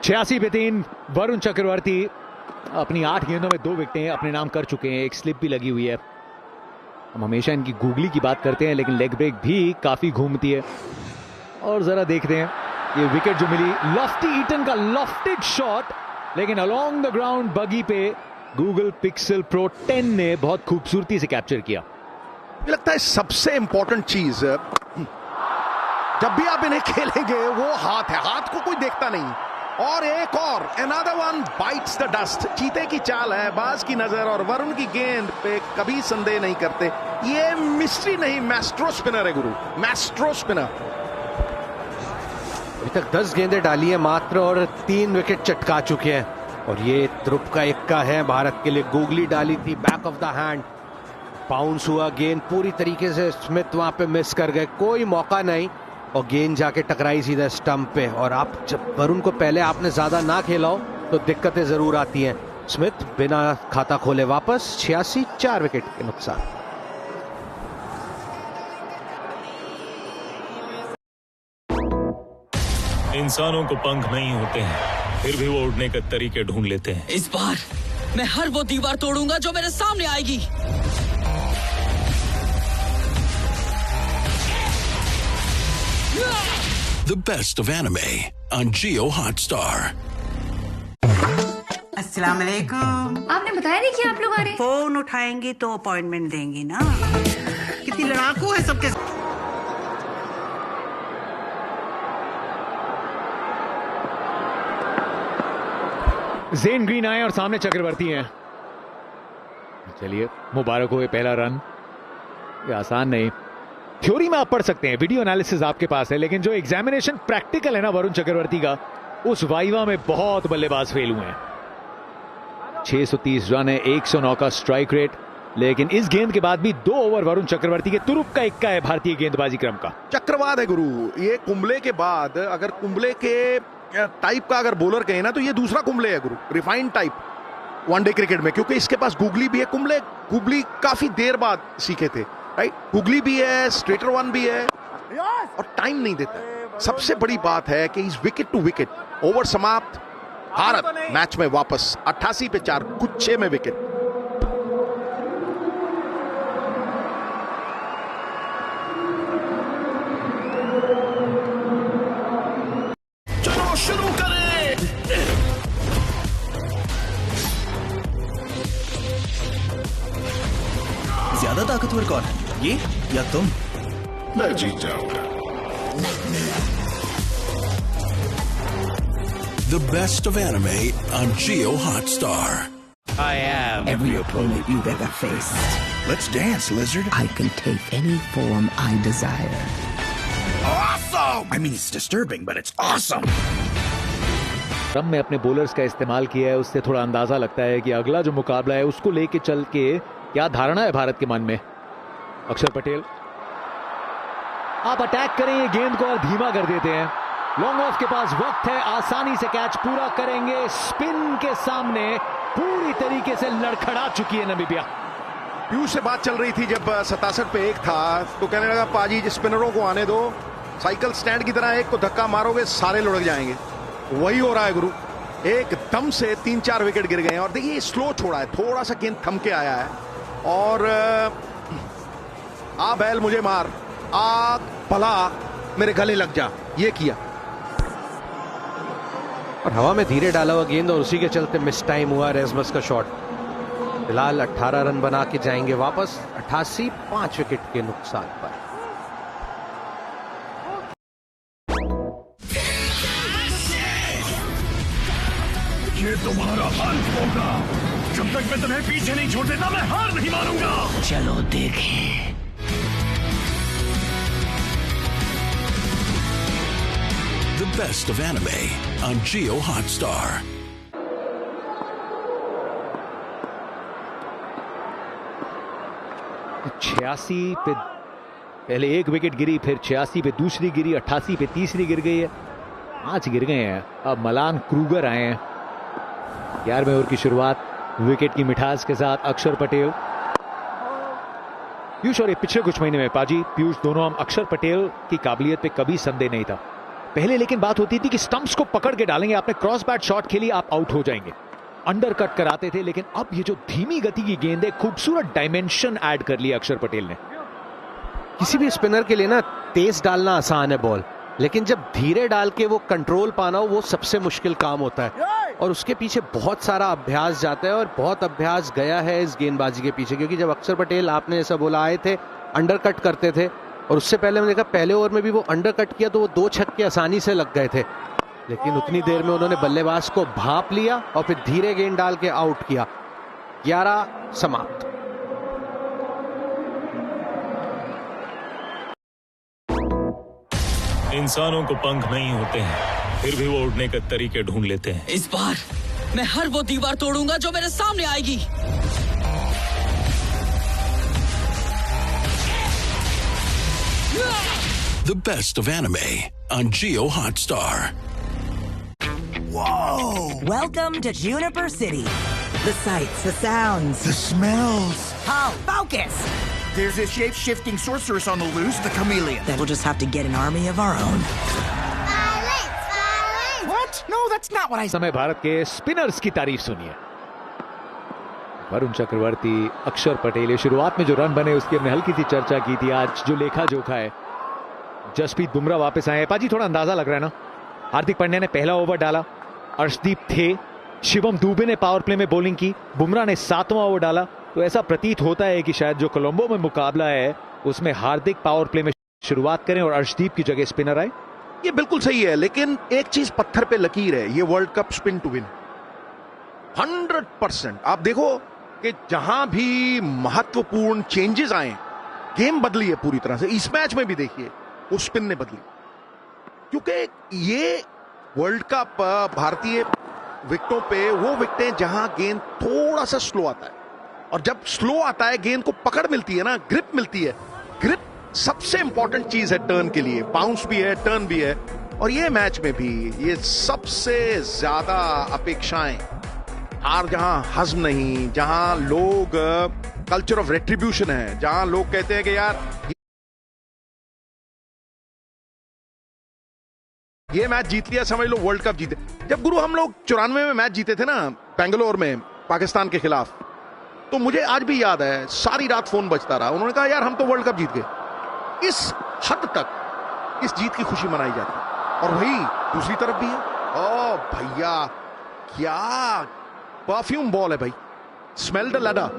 86 पे 3, वरुण चक्रवर्ती अपनी 8 गेंदों में 2 विकेटें अपने नाम कर चुके हैं, एक स्लिप भी लगी हुई है। हम हमेशा इनकी गूगली की बात करते हैं, लेकिन लेग ब्रेक भी काफी घूमती है। और जरा देखते हैं ये विकेट जो मिली, लॉफ्टी ईटन का लॉफ्टेड शॉट, लेकिन अलोंग द ग्राउंड बगी पे गूगल पिक्सल प्रो 10 ने बहुत खूबसूरती से कैप्चर किया। मुझे लगता है सबसे इंपॉर्टेंट चीज जब भी आप इन्हें खेलेंगे वो हाथ है, हाथ को कोई देखता नहीं। और एक और another one bites the dust, चीते की चाल है, बाज की नजर और वरुण की गेंद पे कभी संदेह नहीं करते। ये मिस्ट्री नहीं, मैस्ट्रो स्पिनर है गुरु, मैस्ट्रो स्पिनर। अभी तक 10 गेंदें डाली है मात्र और 3 विकेट चटका चुके हैं। और ये ध्रुव का इक्का है भारत के लिए। गूगली डाली थी back of the hand, bounce हुआ, गेंद पूरी तरीके से स्मिथ वहां पे मिस कर गए, कोई मौका नहीं और गेंद जाके टकराई सीधा स्टंप पे। और आप जब वरुण को पहले आपने ज्यादा ना खेला हो तो दिक्कतें जरूर आती हैं। स्मिथ बिना खाता खोले वापस 86, 4 विकेट के नुकसान। इंसानों को पंख नहीं होते हैं, फिर भी वो उड़ने के तरीके ढूंढ लेते हैं। इस बार मैं हर वो दीवार तोड़ूंगा जो मेरे सामने आएगी। The best of anime on Geo Hotstar. अस्सलाम वालेकुम। आपने बताया नहीं कि आप लोग आ रहे हैं। फोन उठाएंगी तो अपॉइंटमेंट देंगी ना। कितनी लड़ाकू है सबके। जेन ग्रीन आए और सामने चक्रवर्ती हैं। चलिए मुबारक हो, ये पहला रन। ये आसान नहीं, थ्योरी में आप पढ़ सकते हैं, वीडियो एनालिसिस आपके पास है, लेकिन जो एग्जामिनेशन प्रैक्टिकल है ना वरुण चक्रवर्ती का, उस वाइवा में बहुत बल्लेबाज फेल हुए हैं। 630 रन है, 109 का स्ट्राइक रेट, लेकिन इस गेंद के बाद भी 2 ओवर वरुण चक्रवर्ती के तुरुप का इक्का है भारतीय गेंदबाजी क्रम का। चक्रवात है गुरु, ये कुंबले के बाद अगर कुंबले के टाइप का अगर बॉलर कहे ना तो ये दूसरा कुंबले है गुरु, रिफाइंड टाइप वनडे क्रिकेट में, क्योंकि इसके पास गुगली भी है। गुगली काफी देर बाद सीखे थे, राइट? गुगली भी है, स्ट्रेटर वन भी है और टाइम नहीं देता। सबसे बड़ी बात है कि इस विकेट टू विकेट, ओवर समाप्त, भारत मैच में वापस 88 पे 4, गुच्छे में विकेट। चलो शुरू करें। ज्यादा ताकतवर कौन है, ये या तुम? मैं जीत जाऊंगा। The best of anime on Geo Hotstar. I am every opponent you've ever faced. Let's dance, lizard. I can take any form I desire. Awesome! I mean, it's disturbing, but it's awesome. क्रम में अपने bowlers का इस्तेमाल किया है, उससे थोड़ा अंदाजा लगता है कि अगला जो मुकाबला है उसको लेके चल के क्या धारणा है भारत के मन में। अक्षर पटेल, आप अटैक करें ये गेंद को और धीमा कर देते हैं। लॉन्ग ऑफ के पास वक्त है, आसानी से कैच पूरा करेंगे। स्पिन के सामने पूरी तरीके से लड़खड़ा चुकी है नामीबिया। पीयूष से बात चल रही थी जब 67 पे 1 था, तो कहने लगा पाजी स्पिनरों को आने दो, साइकिल स्टैंड की तरह एक को धक्का मारोगे सारे लुढ़क जाएंगे। वही हो रहा है गुरु, एकदम से 3-4 विकेट गिर गए हैं। और देखिए स्लो छोड़ा है, थोड़ा सा गेंद थम के आया है और आ बैल मुझे मार, आ भला मेरे गले लग जा, ये किया। और हवा में धीरे डाला हुआ गेंद और उसी के चलते मिस टाइम हुआ रेजमस का शॉट। फिलहाल 18 रन बना के जाएंगे वापस 88, 5 विकेट के नुकसान पर। ये तुम्हारा अंत होगा। जब तक मैं तुम्हें पीछे नहीं छोड़ देता मैं हार नहीं मानूंगा। चलो देखें। The best of anime on Geo Hotstar. छियासी पे पहले 1 विकेट गिरी, फिर 86 पे दूसरी गिरी, 88 पे तीसरी गिर गई है, 5 गिर गए हैं। अब मलान क्रूगर आए हैं। 11वें ओवर की शुरुआत विकेट की मिठास के साथ अक्षर पटेल। पीयूष और पिछले कुछ महीने में पाजी पीयूष दोनों हम अक्षर पटेल की काबिलियत पे कभी संदेह नहीं था पहले, लेकिन बात होती थी कि स्टंप्स को पकड़ के डालेंगे, आपने क्रॉस बैट शॉट खेली आप आउट हो जाएंगे, अंडर कट कराते थे। लेकिन अब ये जो धीमी गति की गेंद है, खूबसूरत डायमेंशन ऐड कर लिया अक्षर पटेल ने। किसी भी स्पिनर के लिए ना तेज डालना आसान है बॉल, लेकिन जब धीरे डाल के वो कंट्रोल पाना हो वो सबसे मुश्किल काम होता है। और उसके पीछे बहुत सारा अभ्यास जाता है और बहुत अभ्यास गया है इस गेंदबाजी के पीछे, क्योंकि जब अक्षर पटेल आपने जैसा बोला आए थे अंडर कट करते थे और उससे पहले मैंने देखा पहले ओवर में भी वो अंडर कट किया तो वो 2 छक्के आसानी से लग गए थे, लेकिन उतनी देर में उन्होंने बल्लेबाज को भांप लिया और फिर धीरे गेंद डाल के आउट किया। 11 समाप्त। इंसानों को पंख नहीं होते हैं, फिर भी वो उड़ने के तरीके ढूंढ लेते हैं। इस बार मैं हर वो दीवार तोड़ूंगा जो मेरे सामने आएगी। The best of anime on Geo Hotstar. Whoa! Welcome to Juniper City. The sights, the sounds, The smells. Oh, focus! There's a shape-shifting sorceress on the loose, the chameleon. Then we'll just have to get an army of our own. What? No, that's not what I said. समय भारत के spinners की तारीफ सुनिए। वरुण चक्रवर्ती, अक्षर पटेल, शुरुआत में जो run बने उसकी हमने हल्की सी चर्चा की थी। आज जो लेखा जोखा है, जसप्रीत बुमराह वापस आए। पाजी थोड़ा अंदाजा लग रहा है ना, हार्दिक पांड्या ने पहला ओवर डाला, अर्शदीप थे, शिवम दुबे ने पावर प्ले में बॉलिंग की, बुमराह ने 7वां ओवर डाला, तो ऐसा प्रतीत होता है कि शायद जो कोलंबो में मुकाबला है उसमें हार्दिक पावर प्ले में शुरुआत करें और अर्शदीप की जगह स्पिनर आए। ये बिल्कुल सही है, लेकिन एक चीज पत्थर पे लकीर है, ये world cup spin to win 100%। आप देखो कि जहां भी महत्वपूर्ण चेंजेस आए, गेम बदली है पूरी तरह से। इस मैच में भी देखिए वो स्पिन ने बदली, क्योंकि ये वर्ल्ड कप भारतीय विकेटों पे वो विकेटें जहां गेंद थोड़ा सा स्लो आता है, और जब स्लो आता है गेंद को पकड़ मिलती है ना, ग्रिप मिलती है। ग्रिप सबसे इंपॉर्टेंट चीज है टर्न के लिए, बाउंस भी है, टर्न भी है, और ये मैच में भी ये सबसे ज्यादा अपेक्षाएं, हार जहां हज़्म नहीं, जहां लोग कल्चर ऑफ रेट्रीब्यूशन है, जहां लोग कहते हैं कि यार ये मैच जीत लिया समझ लो वर्ल्ड कप जीते। जब गुरु हम लोग 94 में मैच जीते थे ना बेंगलोर में पाकिस्तान के खिलाफ, तो मुझे आज भी याद है सारी रात फोन बजता रहा। उन्होंने कहा यार हम तो वर्ल्ड कप जीत गए। इस हद तक इस जीत की खुशी मनाई जाती है, और वही दूसरी तरफ भी है। ओ भैया क्या परफ्यूम बॉल है भाई, smell the leather.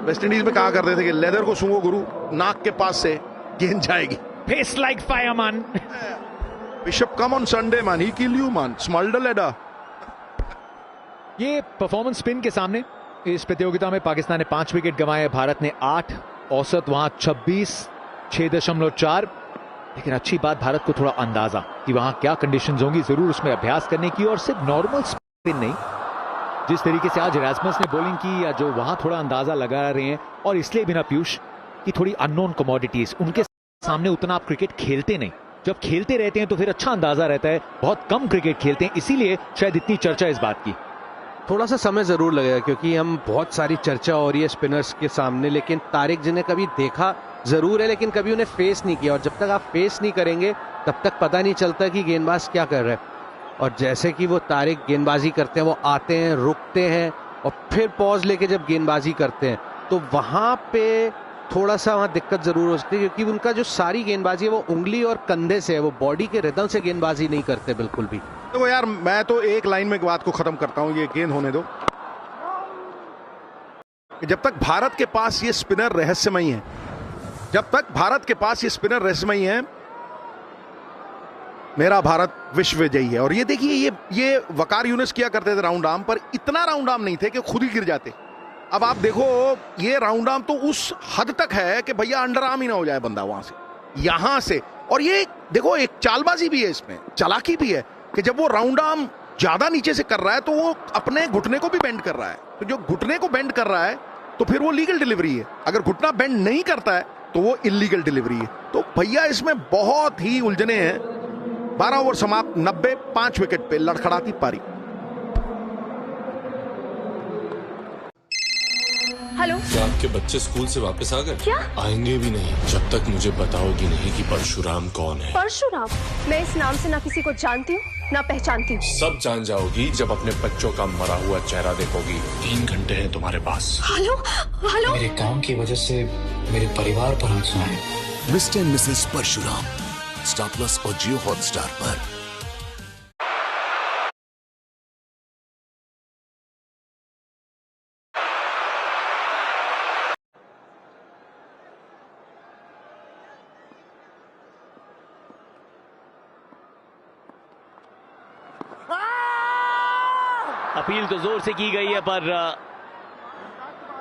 West Indies में कहा करते थे कि लेदर को सूंघो गुरु, नाक के पास से गेंद जाएगी। Face like fire man. Bishop come on Sunday man, he kill you man, smell the leather. ये परफॉर्मेंस स्पिन के सामने इस प्रतियोगिता में पाकिस्तान ने 5 विकेट गंवाए, भारत ने 8, औसत वहां 26, 6.4। लेकिन अच्छी बात भारत को थोड़ा अंदाजा कि वहां क्या कंडीशंस होंगी, जरूर उसमें अभ्यास करने की, और सिर्फ नॉर्मल स्पिन नहीं, जिस तरीके से आज एरास्मस ने बॉलिंग की, या जो वहां थोड़ा अंदाजा लगा रहे हैं। और इसलिए बिना पीयूष की थोड़ी अननोन कमोडिटीज, उनके सामने उतना आप क्रिकेट खेलते नहीं, जब खेलते रहते हैं तो फिर अच्छा अंदाजा रहता है। बहुत कम क्रिकेट खेलते हैं, इसीलिए शायद इतनी चर्चा इस बात की। थोड़ा सा समय जरूर लगेगा, क्योंकि हम बहुत सारी चर्चा हो रही है स्पिनर्स के सामने, लेकिन तारिक जिन्हें कभी देखा जरूर है लेकिन कभी उन्हें फेस नहीं किया, और जब तक आप फेस नहीं करेंगे तब तक पता नहीं चलता कि गेंदबाज क्या कर रहा है। और जैसे कि वो तारिक गेंदबाजी करते हैं, वो आते हैं, रुकते हैं और फिर पॉज लेके जब गेंदबाजी करते हैं, तो वहां पे थोड़ा सा वहां दिक्कत जरूर हो सकती है, क्योंकि उनका जो सारी गेंदबाजी है वो उंगली और कंधे से है, वो बॉडी के रिदम से गेंदबाजी नहीं करते बिल्कुल भी। तो यार मैं तो एक लाइन में बात को खत्म करता हूं, ये गेंद होने दो। जब तक भारत के पास ये स्पिनर रहस्यमयी है, जब तक भारत के पास ये स्पिनर रहस्यमयी है, मेरा भारत विश्व विजयी है। और ये देखिए ये वकार यूनिस किया करते थे राउंड आर्म पर, इतना राउंड आर्म नहीं थे कि खुद ही गिर जाते। अब आप देखो ये राउंड आर्म तो उस हद तक है कि भैया अंडर आर्म ही ना हो जाए बंदा वहां से, यहां से। और ये देखो एक चालबाजी भी है इसमें, चालाकी भी है कि जब वो राउंड आर्म ज्यादा नीचे से कर रहा है तो वो अपने घुटने को भी बेंड कर रहा है, तो जो घुटने को बेंड कर रहा है तो फिर वो लीगल डिलीवरी है, अगर घुटना बेंड नहीं करता है तो वो इलीगल डिलीवरी है। तो भैया इसमें बहुत ही उलझने हैं। 12 ओवर समाप्त, 90, 5 विकेट पे लड़खड़ाती पारी। हेलो, क्या आपके बच्चे स्कूल से वापस आ गए? क्या? आएंगे भी नहीं जब तक मुझे बताओगी नहीं कि परशुराम कौन है। परशुराम? मैं इस नाम से ना किसी को जानती हूँ ना पहचानती हूँ। सब जान जाओगी जब अपने बच्चों का मरा हुआ चेहरा देखोगी। 3 घंटे हैं तुम्हारे पास। हेलो हेलो, मेरे काम की वजह से मेरे परिवार पर आंसू आए। Mr and Mrs Parshuram, Star Plus और जियो हॉटस्टार पर। अपील तो जोर से की गई है पर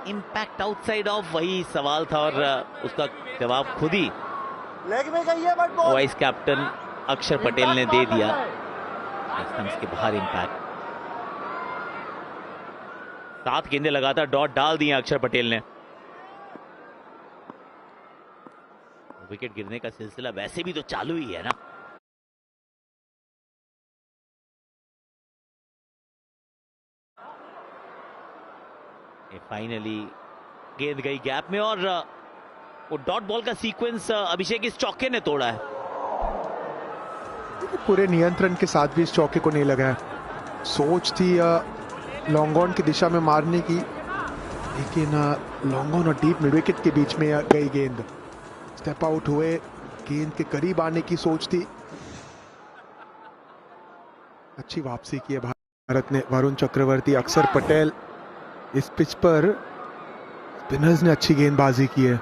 इम्पैक्ट आउटसाइड ऑफ वही सवाल था और उसका जवाब खुद ही वाइस कैप्टन अक्षर पटेल ने दे दिया। के बाहर इम्पैक्ट 7 गेंदें लगातार डॉट डाल दिए अक्षर पटेल ने। विकेट गिरने का सिलसिला वैसे भी तो चालू ही है ना। फाइनली गेंद गई गैप में और वो डॉट बॉल का सीक्वेंस अभिषेक इस चौके ने तोड़ा है। पूरे नियंत्रण के साथ भी इस चौके को नहीं लगा है। सोच थी लॉन्ग ऑन की दिशा में मारने की, लेकिन लॉन्ग ऑन और डीप मिड विकेट के बीच में गई गेंद। स्टेप आउट हुए, गेंद के करीब आने की सोच थी। अच्छी वापसी की है भारत ने। वरुण चक्रवर्ती, अक्षर पटेल, इस पिच पर स्पिनर्स ने अच्छी गेंदबाजी की है।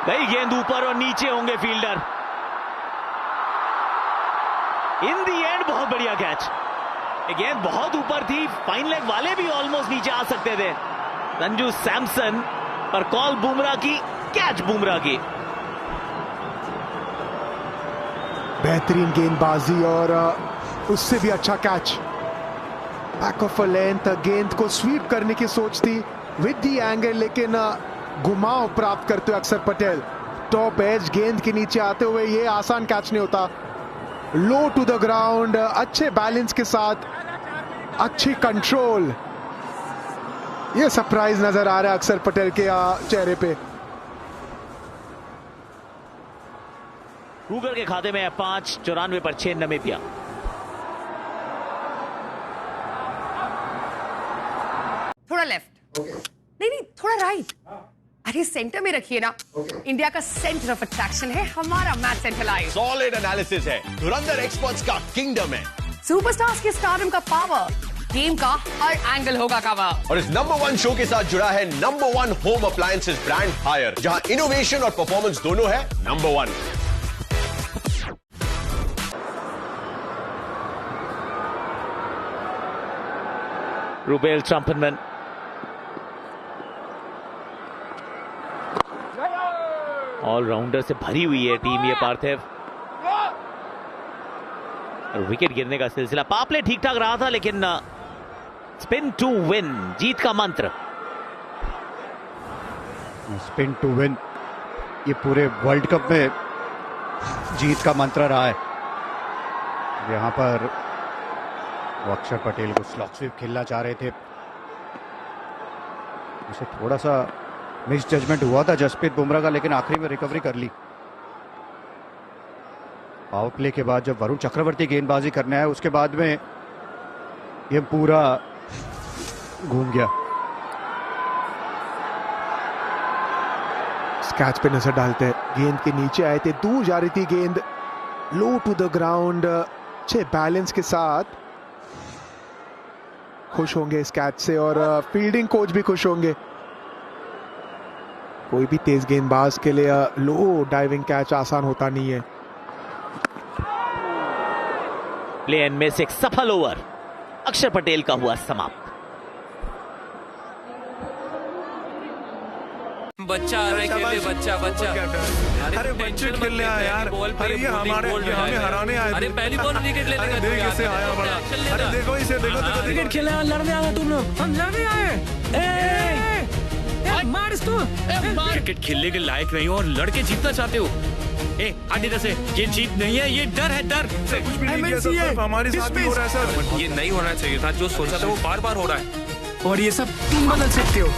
गई गेंद ऊपर और नीचे होंगे फील्डर। इन दी एंड बहुत बढ़िया कैच। गेंद बहुत ऊपर थी, फाइन लेग वाले भी ऑलमोस्ट नीचे आ सकते थे। संजू सैमसन पर कॉल बुमराह की, कैच बुमराह की। बेहतरीन गेंदबाजी और उससे भी अच्छा catch. Back of a length, गेंद को स्वीप करने की सोच थी विद दी एंगल, लेकिन घुमाव प्राप्त करते हुए अक्षर पटेल टॉप एज गेंद के नीचे आते हुए, ये आसान कैच नहीं होता। लो टू द ग्राउंड, अच्छे बैलेंस के साथ, अच्छी कंट्रोल। ये सरप्राइज नजर आ रहा है अक्षर पटेल के चेहरे पे। रूगर के खाते में है 5, 94 पर 6 नमीबिया। थोड़ा लेफ्ट, नहीं थोड़ा राइट। अरे सेंटर में रखिए ना। इंडिया का सेंटर ऑफ अट्रैक्शन है हमारा match centre live. Solid analysis है, धुरंधर एक्सपर्ट्स का किंगडम है। सुपरस्टार्स के स्टारडम का पावर, गेम का हर एंगल होगा कवर। और इस नंबर 1 शो के साथ जुड़ा है number 1 home appliances brand Haier, जहां इनोवेशन और परफॉर्मेंस दोनों है नंबर 1। रूबेल ट्रम्पनमैन, ऑलराउंडर से भरी हुई है टीम ये पार्थिव। और विकेट गिरने का सिलसिला, पावरप्ले ठीक ठाक रहा था लेकिन स्पिन टू विन, जीत का मंत्र। स्पिन टू विन ये पूरे वर्ल्ड कप में जीत का मंत्र रहा है। यहां पर वो अक्षर पटेल को स्लॉग स्वीप खेलना चाह रहे थे, उसे थोड़ा सा मिस जजमेंट हुआ था जसप्रीत बुमराह का, लेकिन आखिरी में रिकवरी कर ली। पावर प्ले के बाद जब वरुण चक्रवर्ती गेंदबाजी करने आए, उसके बाद में ये पूरा घूम गया। कैच पे नजर डालते हैं, गेंद के नीचे आए थे, दूर जा रही थी गेंद, लो टू द ग्राउंड, अच्छे बैलेंस के साथ। खुश होंगे इस कैच से और फील्डिंग कोच भी खुश होंगे। कोई भी तेज गेंदबाज के लिए लो डाइविंग कैच आसान होता नहीं है। प्लेन में से एक सफल ओवर अक्षर पटेल का हुआ समाप्त। बच्चा आ रहा है खेलने, बच्चा अरे बच्चे खेलने आया यार। अरे ये हमारे हमें हराने आए। अरे पहली बॉल विकेट ले लेगा। देख कैसे आया बड़ा। अरे देखो इसे, देखो क्रिकेट खेलने आए, लड़ने आए तुम लोग। हम लड़ने आए। मार इसको। क्रिकेट खेलने के लायक नहीं हो और लड़के जीतना चाहते हो। आगे इधर से, ये जीत नहीं है, ये डर है, डर। कुछ भी नहीं किया सर, हमारे साथ भी हो रहा है सर। ये नहीं होना चाहिए था, जो सोचा था वो बार बार हो रहा है और ये सब तुम बदल सकते हो।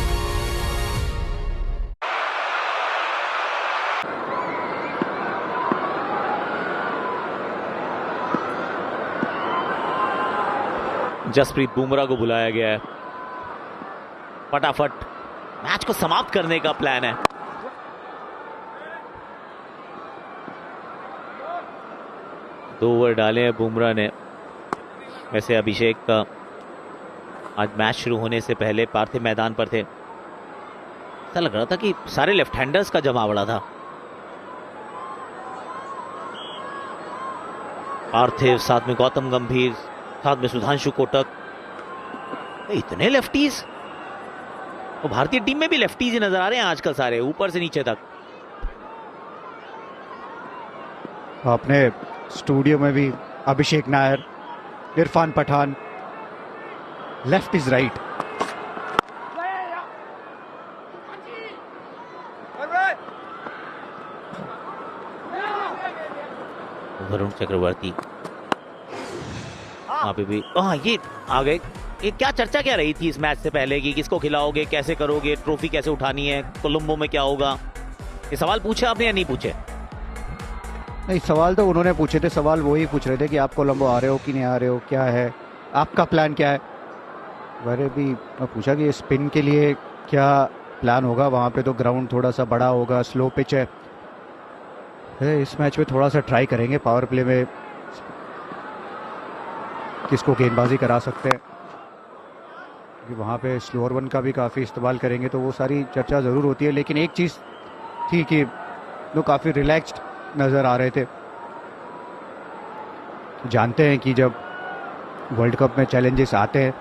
जसप्रीत बुमराह को बुलाया गया है, फटाफट मैच को समाप्त करने का प्लान है। दो ओवर डाले हैं बुमराह ने। वैसे अभिषेक का आज मैच शुरू होने से पहले पार्थिव मैदान पर थे, ऐसा लग रहा था कि सारे लेफ्ट हैंडर्स का जमावड़ा था। पार्थिव, साथ में गौतम गंभीर, साथ में सुधांशु कोटक, इतने लेफ्टीज। तो भारतीय टीम में भी लेफ्टीज ही नजर आ रहे हैं आजकल सारे, ऊपर से नीचे तक। अपने स्टूडियो में भी Abhishek Nayar, Irfan Pathan, left is right. Varun Chakravarthy वहां पे भी, हाँ ये आ गए। ये क्या चर्चा क्या रही थी इस मैच से पहले कि किसको खिलाओगे, कैसे करोगे, ट्रॉफी कैसे उठानी है, कोलंबो में क्या होगा? ये सवाल पूछे आपने या नहीं पूछे? नहीं, सवाल तो उन्होंने पूछे थे। सवाल वही पूछ रहे थे कि आप कोलंबो आ रहे हो कि नहीं आ रहे हो, क्या है आपका प्लान, क्या है। मैंने भी मैं पूछा कि स्पिन के लिए क्या प्लान होगा। वहाँ पे तो ग्राउंड थोड़ा सा बड़ा होगा, स्लो पिच है। इस मैच में थोड़ा सा ट्राई करेंगे पावर प्ले में किसको गेंदबाजी करा सकते हैं, क्योंकि वहाँ पे स्लोअर वन का भी काफ़ी इस्तेमाल करेंगे तो वो सारी चर्चा ज़रूर होती है। लेकिन एक चीज़ थी कि वो काफ़ी रिलैक्स्ड नज़र आ रहे थे। जानते हैं कि जब वर्ल्ड कप में चैलेंजेस आते हैं,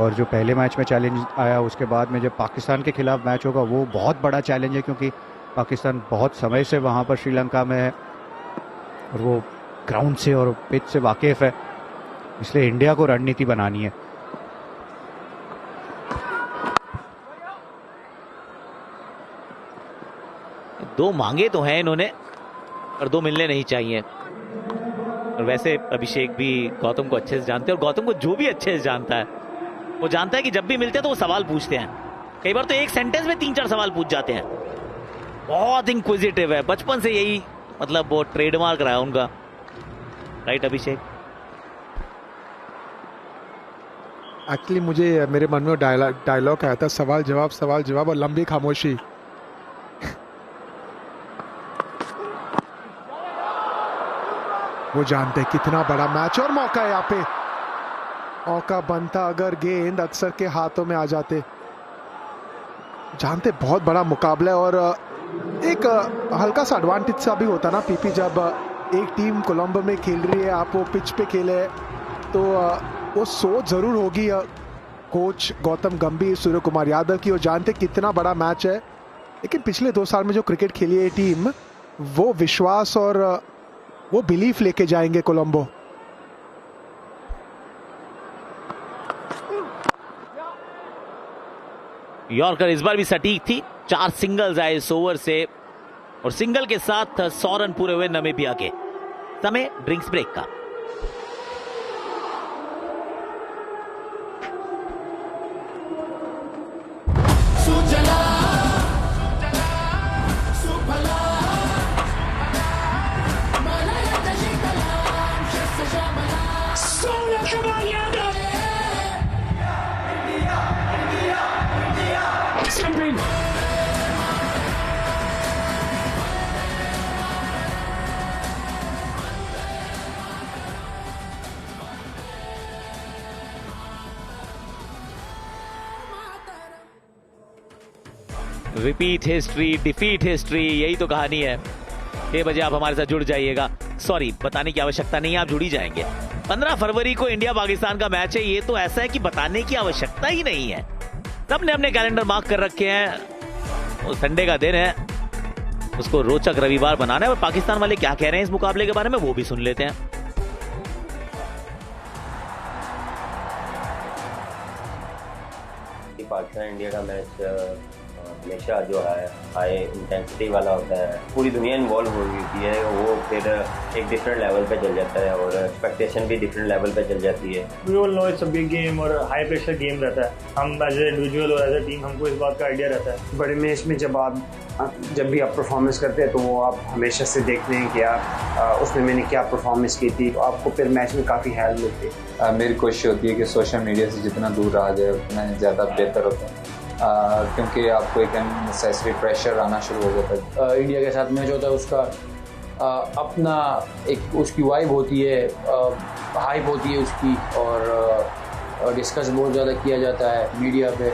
और जो पहले मैच में चैलेंज आया उसके बाद में जब पाकिस्तान के खिलाफ मैच होगा वो बहुत बड़ा चैलेंज है, क्योंकि पाकिस्तान बहुत समय से वहाँ पर श्रीलंका में है और वो ग्राउंड से और पिच से वाकिफ़ है। इसलिए इंडिया को रणनीति बनानी है। दो मांगे तो हैं इन्होंने, और दो मिलने नहीं चाहिए। और वैसे अभिषेक भी गौतम को अच्छे से जानते हैं, और गौतम को जो भी अच्छे से जानता है वो जानता है कि जब भी मिलते हैं तो वो सवाल पूछते हैं। कई बार तो एक सेंटेंस में 3-4 सवाल पूछ जाते हैं। बहुत इंक्विजिटिव है, बचपन से यही मतलब वो ट्रेडमार्क रहा है उनका। राइट अभिषेक? एक्चुअली मुझे मेरे मन में डायलॉग आया था, सवाल जवाब और लंबी खामोशी। वो जानते हैं कितना बड़ा मैच और मौका है यहाँ पे। मौका बनता अगर गेंद अक्सर के हाथों में आ जाते। जानते बहुत बड़ा मुकाबला है, और एक हल्का सा एडवांटेज सा भी होता ना पीपी, जब एक टीम कोलंबो में खेल रही है, आप वो पिच पे खेले, तो वो सोच जरूर होगी कोच गौतम गंभीर, सूर्य कुमार यादव की। वो जानते कितना बड़ा मैच है, लेकिन पिछले 2 साल में जो क्रिकेट खेली है टीम, वो विश्वास और वो बिलीफ लेके जाएंगे कोलंबो। यॉर्कर इस बार भी सटीक थी। 4 सिंगल्स आए इस ओवर से, और सिंगल के साथ 100 रन पूरे हुए नामीबिया के। समय ड्रिंक्स ब्रेक का। रिपीट हिस्ट्री, डिफीट हिस्ट्री, यही तो कहानी है। 6 बजे आप हमारे साथ जुड़ जाइएगा। सॉरी, बताने की आवश्यकता नहीं है, आप जुड़ ही जाएंगे। 15 फरवरी को इंडिया पाकिस्तान का मैच है। ये तो ऐसा है कि बताने की आवश्यकता ही नहीं है। सबने अपने कैलेंडर मार्क कर रखे हैं। वो संडे का दिन है, उसको रोचक रविवार बनाना है। और पाकिस्तान वाले क्या कह रहे हैं इस मुकाबले के बारे में वो भी सुन लेते हैं। पाकिस्तान इंडिया का मैच हमेशा जो है हाई इंटेंसिटी वाला होता है। पूरी दुनिया इन्वॉल्व हो गई होती है, वो फिर एक डिफरेंट लेवल पे चल जाता है, और एक्सपेक्टेशन भी डिफरेंट लेवल पे चल जाती है। We all know it's a big game और हाई प्रेशर गेम रहता है। हम एज ए इंडिविजुअल और एज ए टीम हमको इस बात का आइडिया रहता है। बड़े मैच में जब भी आप परफॉर्मेंस करते हैं तो वो आप हमेशा से देखते हैं कि आप उसमें मैंने क्या परफॉर्मेंस की थी, तो आपको फिर मैच में काफ़ी हेल्प मिलती है। मेरी कोशिश होती है कि सोशल मीडिया से जितना दूर रहा जाए उतना ज़्यादा बेहतर होता है, क्योंकि आपको एक अननेसेसरी प्रेशर आना शुरू हो जाता है। इंडिया के साथ मैच होता है, उसका अपना एक उसकी वाइब होती है, हाइप होती है उसकी, और डिस्कस बहुत ज़्यादा किया जाता है मीडिया पे।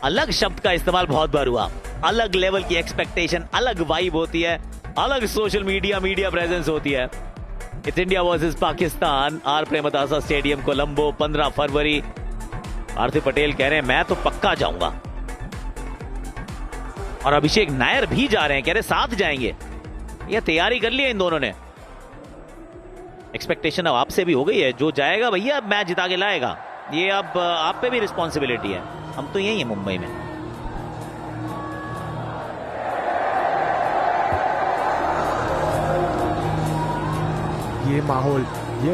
अलग शब्द का इस्तेमाल बहुत बार हुआ, अलग लेवल की एक्सपेक्टेशन, अलग वाइब होती है, अलग सोशल मीडिया प्रेजेंस होती है। It's India versus Pakistan, R Premadasa stadium Colombo, 15 फरवरी। पार्थिव पटेल कह रहे हैं मैं तो पक्का जाऊंगा, और अभिषेक नायर भी जा रहे हैं, कह रहे साथ जाएंगे। यह तैयारी कर ली है इन दोनों ने। एक्सपेक्टेशन अब आपसे भी हो गई है, जो जाएगा भैया मैच जिता के लाएगा। ये अब आप पे भी रिस्पॉन्सिबिलिटी है, हम तो यही है मुंबई में। ये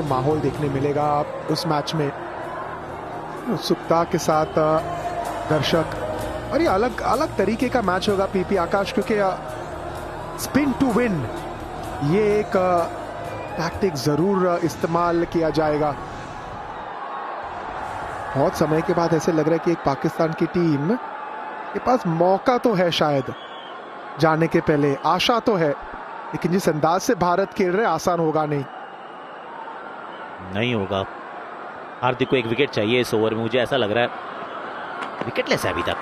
माहौल देखने मिलेगा आप उस मैच में, उत्सुकता के साथ दर्शक, और ये अलग अलग तरीके का मैच होगा पीपी आकाश, क्योंकि स्पिन टू विन ये एक टैक्टिक जरूर इस्तेमाल किया जाएगा। बहुत समय के बाद ऐसे लग रहा है कि एक पाकिस्तान की टीम के पास मौका तो है, शायद जाने के पहले आशा तो है, लेकिन जिस अंदाज से भारत खेल रहे आसान होगा नहीं होगा। हार्दिक को एक विकेट चाहिए इस ओवर में, मुझे ऐसा लग रहा है विकेटलेस है अभी तक।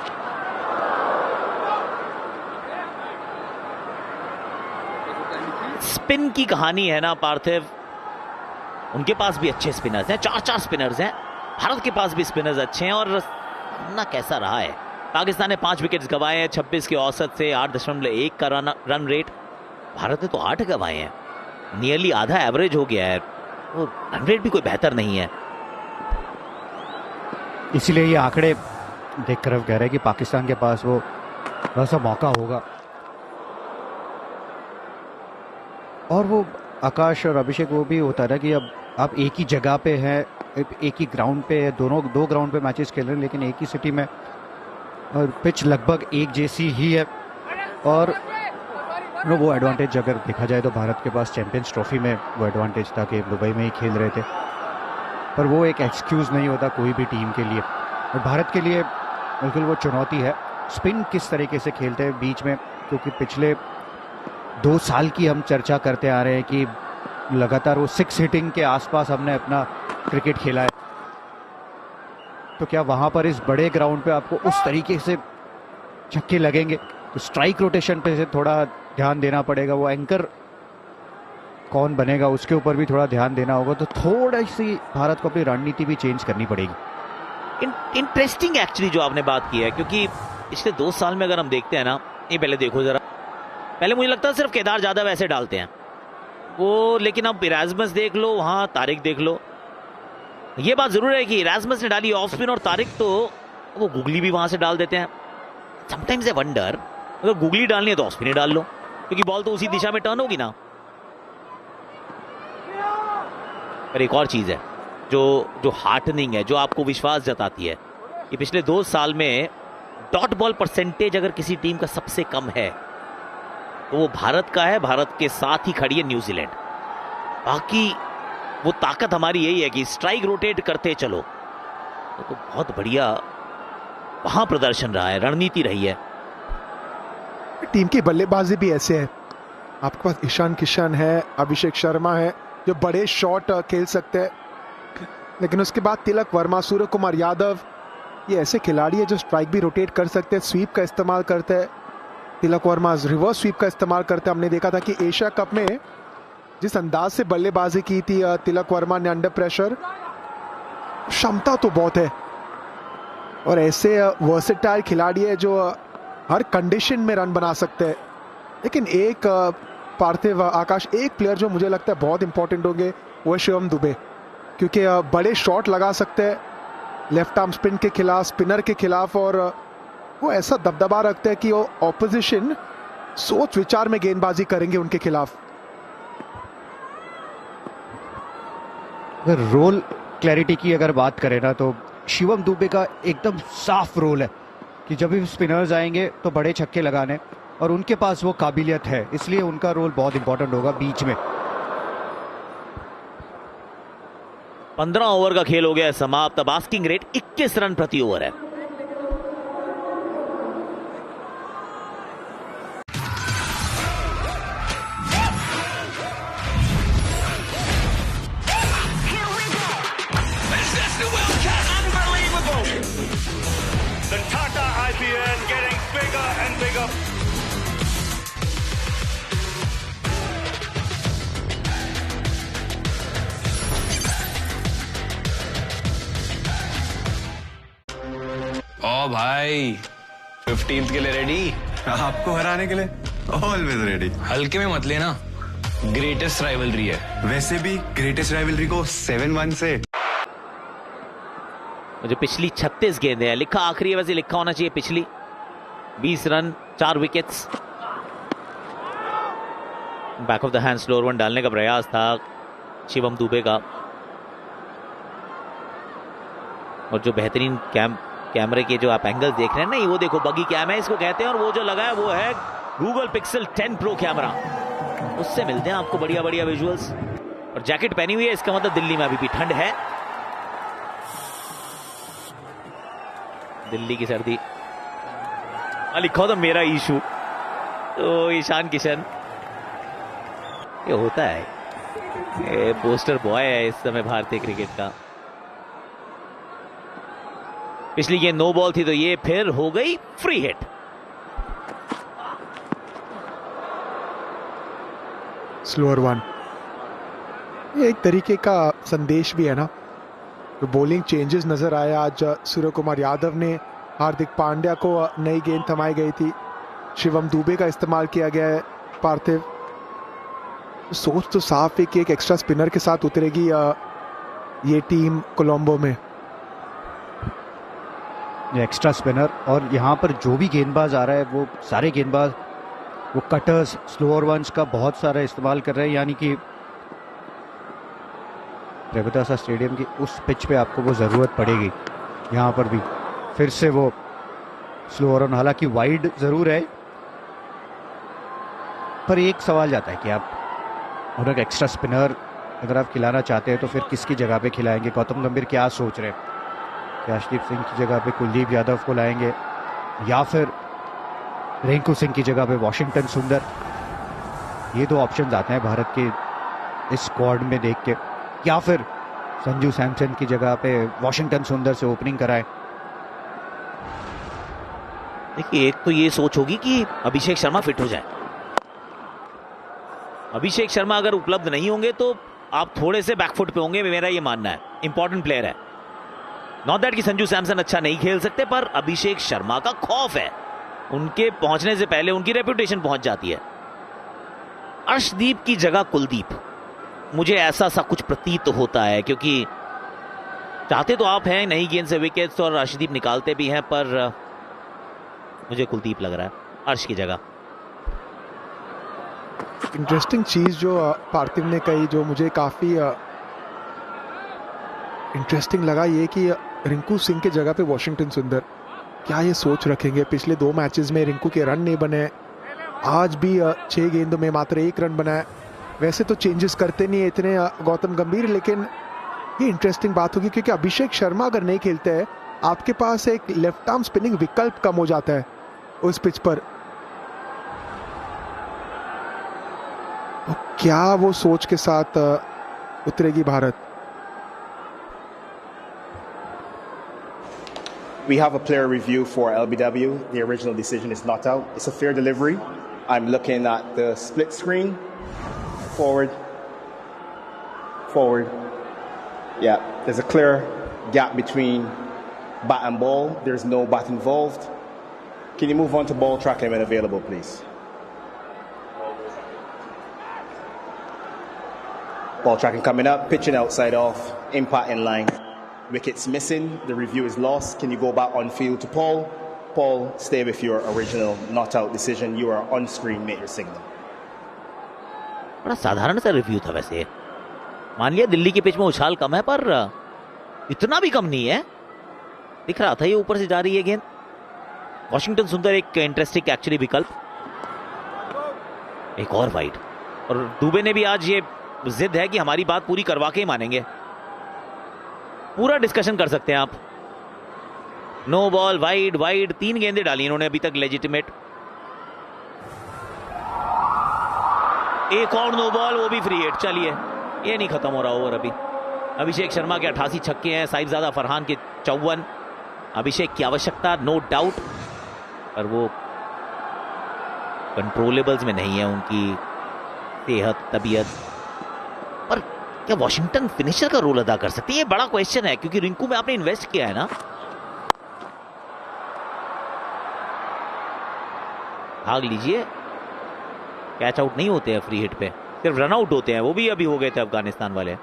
स्पिन की कहानी है ना पार्थिव, उनके पास भी अच्छे स्पिनर्स हैं, 4 स्पिनर्स हैं, भारत के पास भी स्पिनर्स अच्छे हैं, और ना कैसा रहा है। पाकिस्तान ने 5 विकेट्स गंवाए हैं 26 के औसत से, 8.1 का रन रेट। भारत ने तो 8 गंवाए हैं, नियरली आधा एवरेज हो गया है, तो रन रेट भी कोई बेहतर नहीं है। इसीलिए ये आंकड़े देखकर अब कह रहे हैं कि पाकिस्तान के पास वो वैसा मौका होगा। और वो आकाश और अभिषेक वो भी होता है ना कि अब आप एक ही जगह पे हैं, एक ही ग्राउंड पे है, दो ग्राउंड पे मैचेस खेल रहे हैं, लेकिन एक ही सिटी में, और पिच लगभग एक जैसी ही है। और वो एडवांटेज अगर देखा जाए तो भारत के पास चैंपियंस ट्रॉफी में वो एडवांटेज था कि दुबई में ही खेल रहे थे, पर वो एक एक्सक्यूज़ नहीं होता कोई भी टीम के लिए। और भारत के लिए बिल्कुल वो चुनौती है स्पिन किस तरीके से खेलते हैं बीच में, क्योंकि पिछले 2 साल की हम चर्चा करते आ रहे हैं कि लगातार वो 6 हिटिंग के आसपास हमने अपना क्रिकेट खेला है। तो क्या वहां पर इस बड़े ग्राउंड पे आपको उस तरीके से छक्के लगेंगे? तो स्ट्राइक रोटेशन पे से थोड़ा ध्यान देना पड़ेगा, वो एंकर कौन बनेगा उसके ऊपर भी थोड़ा ध्यान देना होगा। तो थोड़ी सी भारत को अपनी रणनीति भी चेंज करनी पड़ेगी। इंटरेस्टिंग एक्चुअली जो आपने बात की है, क्योंकि पिछले 2 साल में अगर हम देखते हैं ना, ये पहले देखो जरा, पहले मुझे लगता है सिर्फ केदार जाधव ऐसे डालते हैं वो, लेकिन अब इराजमस देख लो, वहां तारिक देख लो। ये बात जरूर है कि इराजमस ने डाली ऑफ स्पिन, और तारिक तो वो गुगली भी वहां से डाल देते हैं। समटाइम्स आई वंडर, अगर गुगली डालनी है तो ऑफ स्पिन ही डाल लो, क्योंकि बॉल तो उसी दिशा में टर्न होगी ना। पर एक और चीज है जो हार्टनिंग है, जो आपको विश्वास जताती है, कि पिछले 2 साल में डॉट बॉल परसेंटेज अगर किसी टीम का सबसे कम है तो वो भारत का है। भारत के साथ ही खड़ी है न्यूजीलैंड। बाकी वो ताकत हमारी यही है कि स्ट्राइक रोटेट करते चलो। तो बहुत बढ़िया वहां प्रदर्शन रहा है, रणनीति रही है। टीम की बल्लेबाजी भी ऐसे है, आपके पास ईशान किशन है, अभिषेक शर्मा है जो बड़े शॉट खेल सकते हैं, लेकिन उसके बाद तिलक वर्मा, सूर्य कुमार यादव, ये ऐसे खिलाड़ी है जो स्ट्राइक भी रोटेट कर सकते हैं, स्वीप का इस्तेमाल करते हैं। तिलक वर्मा रिवर्स स्वीप का इस्तेमाल करते हैं। हमने देखा था कि एशिया कप में जिस अंदाज से बल्लेबाजी की थी तिलक वर्मा ने अंडर प्रेशर, क्षमता तो बहुत है, और ऐसे वर्सेटाइल खिलाड़ी है जो हर कंडीशन में रन बना सकते हैं। लेकिन एक पार्थिव आकाश, एक प्लेयर जो मुझे लगता है बहुत इंपॉर्टेंट होंगे वो है शिवम दुबे, क्योंकि बड़े शॉट लगा सकते हैं लेफ्ट आर्म स्पिन के खिलाफ, स्पिनर के खिलाफ, और वो ऐसा दबदबा रखते हैं कि वो ऑपोजिशन सोच विचार में गेंदबाजी करेंगे उनके खिलाफ। अगर रोल क्लैरिटी की अगर बात करें ना, तो शिवम दुबे का एकदम साफ रोल है कि जब भी स्पिनर्स आएंगे तो बड़े छक्के लगाने, और उनके पास वो काबिलियत है, इसलिए उनका रोल बहुत इंपॉर्टेंट होगा बीच में। 15 ओवर का खेल हो गया समाप्त। अब आस्किंग रेट 21 रन प्रति ओवर है। The Tata भाई 15th के लिए रेडी? आपको हराने के लिए ऑलवेज रेडी। हल्के में मत लेना, ग्रेटेस्ट राइवलरी है। वैसे भी ग्रेटेस्ट राइवलरी को 7-1 से। जो पिछली 36 गेंदें हैं, लिखा आखिरी है, वैसे लिखा होना चाहिए पिछली। 20 run 4 wickets. Back of the hand slower one डालने का प्रयास था शिवम दुबे का, और जो बेहतरीन कैमरे के जो आप एंगल देख रहे हैं ना, वो देखो बगी कैम है इसको कहते हैं, और वो जो लगा है वो है गूगल पिक्सल 10 प्रो कैमरा, उससे मिलते हैं आपको बढ़िया बढ़िया विजुअल्स। और जैकेट पहनी हुई है, इसका मतलब दिल्ली में अभी भी ठंड है। दिल्ली की सर्दी लिखा था मेरा इशू, तो ईशान किशन ये होता है, ये पोस्टर बॉय है इस समय भारतीय क्रिकेट का। पिछली ये नो बॉल थी, तो ये फिर हो गई फ्री हिट। स्लोअर वन, ये एक तरीके का संदेश भी है ना। तो बॉलिंग चेंजेस नजर आए आज। सूर्य कुमार यादव ने हार्दिक पांड्या को नई गेंद थमाई गई थी, शिवम दुबे का इस्तेमाल किया गया है। पार्थिव सोच तो साफ है कि एक एक्स्ट्रा स्पिनर के साथ उतरेगी ये टीम कोलंबो में। एक्स्ट्रा स्पिनर, और यहाँ पर जो भी गेंदबाज आ रहा है वो सारे गेंदबाज वो कटर्स, स्लोअर वंस का बहुत सारा इस्तेमाल कर रहे हैं, यानी कि प्रेमदासा स्टेडियम की उस पिच पे आपको वो ज़रूरत पड़ेगी। यहाँ पर भी फिर से वो स्लोअर वन, हालांकि वाइड ज़रूर है, पर एक सवाल जाता है कि आप और एक एक्स्ट्रा स्पिनर अगर आप खिलाना चाहते हैं तो फिर किसकी जगह पे खिलाएंगे? गौतम गंभीर क्या सोच रहे हैं कि अर्शदीप सिंह की जगह पे कुलदीप यादव को लाएंगे, या फिर रिंकू सिंह की जगह पे वॉशिंगटन सुंदर? ये दो ऑप्शंस आते हैं भारत के इस स्क्वाड में देख के, या फिर संजू सैमसन की जगह पे वॉशिंगटन सुंदर से ओपनिंग कराए। देखिए, एक तो ये सोच होगी कि अभिषेक शर्मा फिट हो जाए। अभिषेक शर्मा अगर उपलब्ध नहीं होंगे तो आप थोड़े से बैकफुट पे होंगे, मेरा ये मानना है। इंपॉर्टेंट प्लेयर है, नॉट दैट कि संजू सैमसन अच्छा नहीं खेल सकते, पर अभिषेक शर्मा का खौफ है, उनके पहुंचने से पहले उनकी रेपुटेशन पहुंच जाती है। अर्शदीप की जगह कुलदीप, मुझे ऐसा सा कुछ प्रतीत होता है, क्योंकि चाहते तो आप हैं नई गेंद से विकेट्स, और अर्शदीप निकालते भी हैं, पर मुझे कुलदीप लग रहा है अर्श की जगह। इंटरेस्टिंग चीज जो पार्थिव ने कही, जो मुझे काफी इंटरेस्टिंग लगा, ये कि रिंकू सिंह के जगह पे वॉशिंगटन सुंदर, क्या ये सोच रखेंगे? पिछले 2 मैचेस में रिंकू के रन नहीं बने, आज भी 6 गेंदों में मात्र 1 रन बना है। वैसे तो चेंजेस करते नहीं है इतने गौतम गंभीर, लेकिन ये इंटरेस्टिंग बात होगी क्योंकि अभिषेक शर्मा अगर नहीं खेलते हैं, आपके पास एक लेफ्ट आर्म स्पिनिंग विकल्प कम हो जाता है उस पिच पर। तो क्या वो सोच के साथ उतरेगी Bharat? We have a player review for LBW. The original decision is not out. It's a fair delivery. I'm looking at the split screen. Forward. Forward. Yeah, there's a clear gap between bat and ball. There's no bat involved. Can you move on to ball tracking when available, please? Ball tracking coming up, pitching outside off, impact in line. Wickets missing, the review is lost. Can you go back on field to Paul? Paul, stay with your original not out decision. You are on screen, make your signal. बड़ा साधारण सा review था वैसे। मान लिया दिल्ली के pitch में उछाल कम है, पर इतना भी कम नहीं है। दिख रहा था ये ऊपर से जा रही है गेंद। वॉशिंगटन सुंदर एक इंटरेस्टिंग एक्चुअली विकल्प, एक और वाइड, और दुबे ने भी आज ये जिद है कि हमारी बात पूरी करवा के ही मानेंगे। पूरा डिस्कशन कर सकते हैं आप। नो बॉल, वाइड वाइड, 3 गेंदें डाली इन्होंने अभी तक लेजिटिमेट। एक और नो बॉल, वो भी फ्री हिट। चलिए, ये नहीं खत्म हो रहा ओवर अभी। अभिषेक शर्मा के 88 छक्के हैं, साहिबजादा फरहान के 54। अभिषेक की आवश्यकता नो डाउट, पर वो कंट्रोलेबल्स में नहीं है उनकी सेहत, तबीयत। पर क्या वॉशिंगटन फिनिशर का रोल अदा कर सकती है? ये बड़ा क्वेश्चन है, क्योंकि रिंकू में आपने इन्वेस्ट किया है ना। भाग लीजिए, कैच आउट नहीं होते हैं फ्री हिट पे, सिर्फ रन आउट होते हैं, वो भी अभी हो गए थे अफगानिस्तान वाले।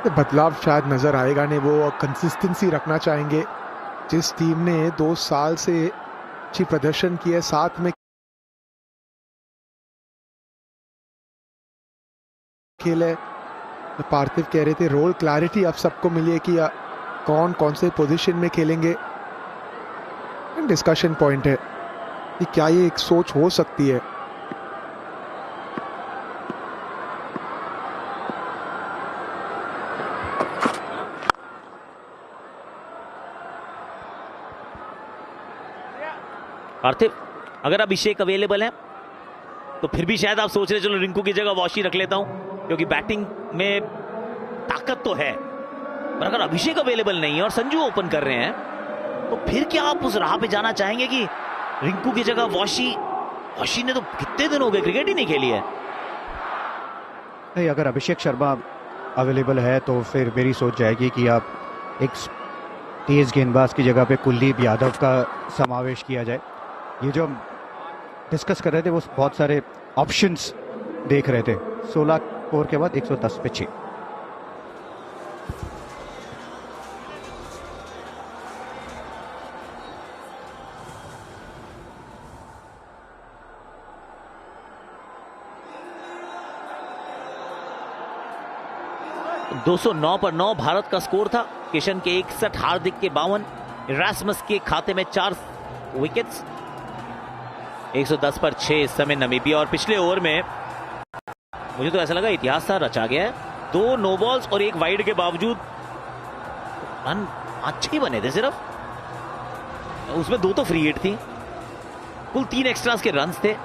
बदलाव शायद नजर आएगा नहीं, वो कंसिस्टेंसी रखना चाहेंगे। जिस टीम ने 2 साल से अच्छी प्रदर्शन किया है, साथ में खेले, पार्थिव कह रहे थे रोल क्लैरिटी अब सबको मिली है कि कौन कौन से पोजीशन में खेलेंगे। डिस्कशन पॉइंट है कि क्या ये एक सोच हो सकती है। पार्थिव, अगर अभिषेक अवेलेबल है तो फिर भी शायद आप सोच रहे चलो रिंकू की जगह वॉशी रख लेता हूं, क्योंकि बैटिंग में ताकत तो है, पर अगर अभिषेक अवेलेबल नहीं है और संजू ओपन कर रहे हैं तो फिर क्या आप उस राह पे जाना चाहेंगे कि रिंकू की जगह वॉशी ने तो कितने दिन हो गए क्रिकेट ही नहीं खेली है। नहीं, अगर अभिषेक शर्मा अवेलेबल है तो फिर मेरी सोच जाएगी कि आप एक तेज गेंदबाज की जगह पे कुलदीप यादव का समावेश किया जाए। ये जो हम डिस्कस कर रहे थे वो बहुत सारे ऑप्शंस देख रहे थे। 16 ओवर के बाद 110 पे 6। $209 पर 9 भारत का स्कोर था। किशन के 61, हार्दिक के 52, इरास्मस के खाते में 4 विकेट्स। 110 पर 6 इस समय नमीबिया। और पिछले ओवर में मुझे तो ऐसा लगा इतिहास सा रचा गया है। 2 नो बॉल्स और 1 वाइड के बावजूद रन अच्छे ही बने थे, सिर्फ उसमें 2 तो फ्री हिट थी, कुल 3 एक्स्ट्रास के रन्स थे।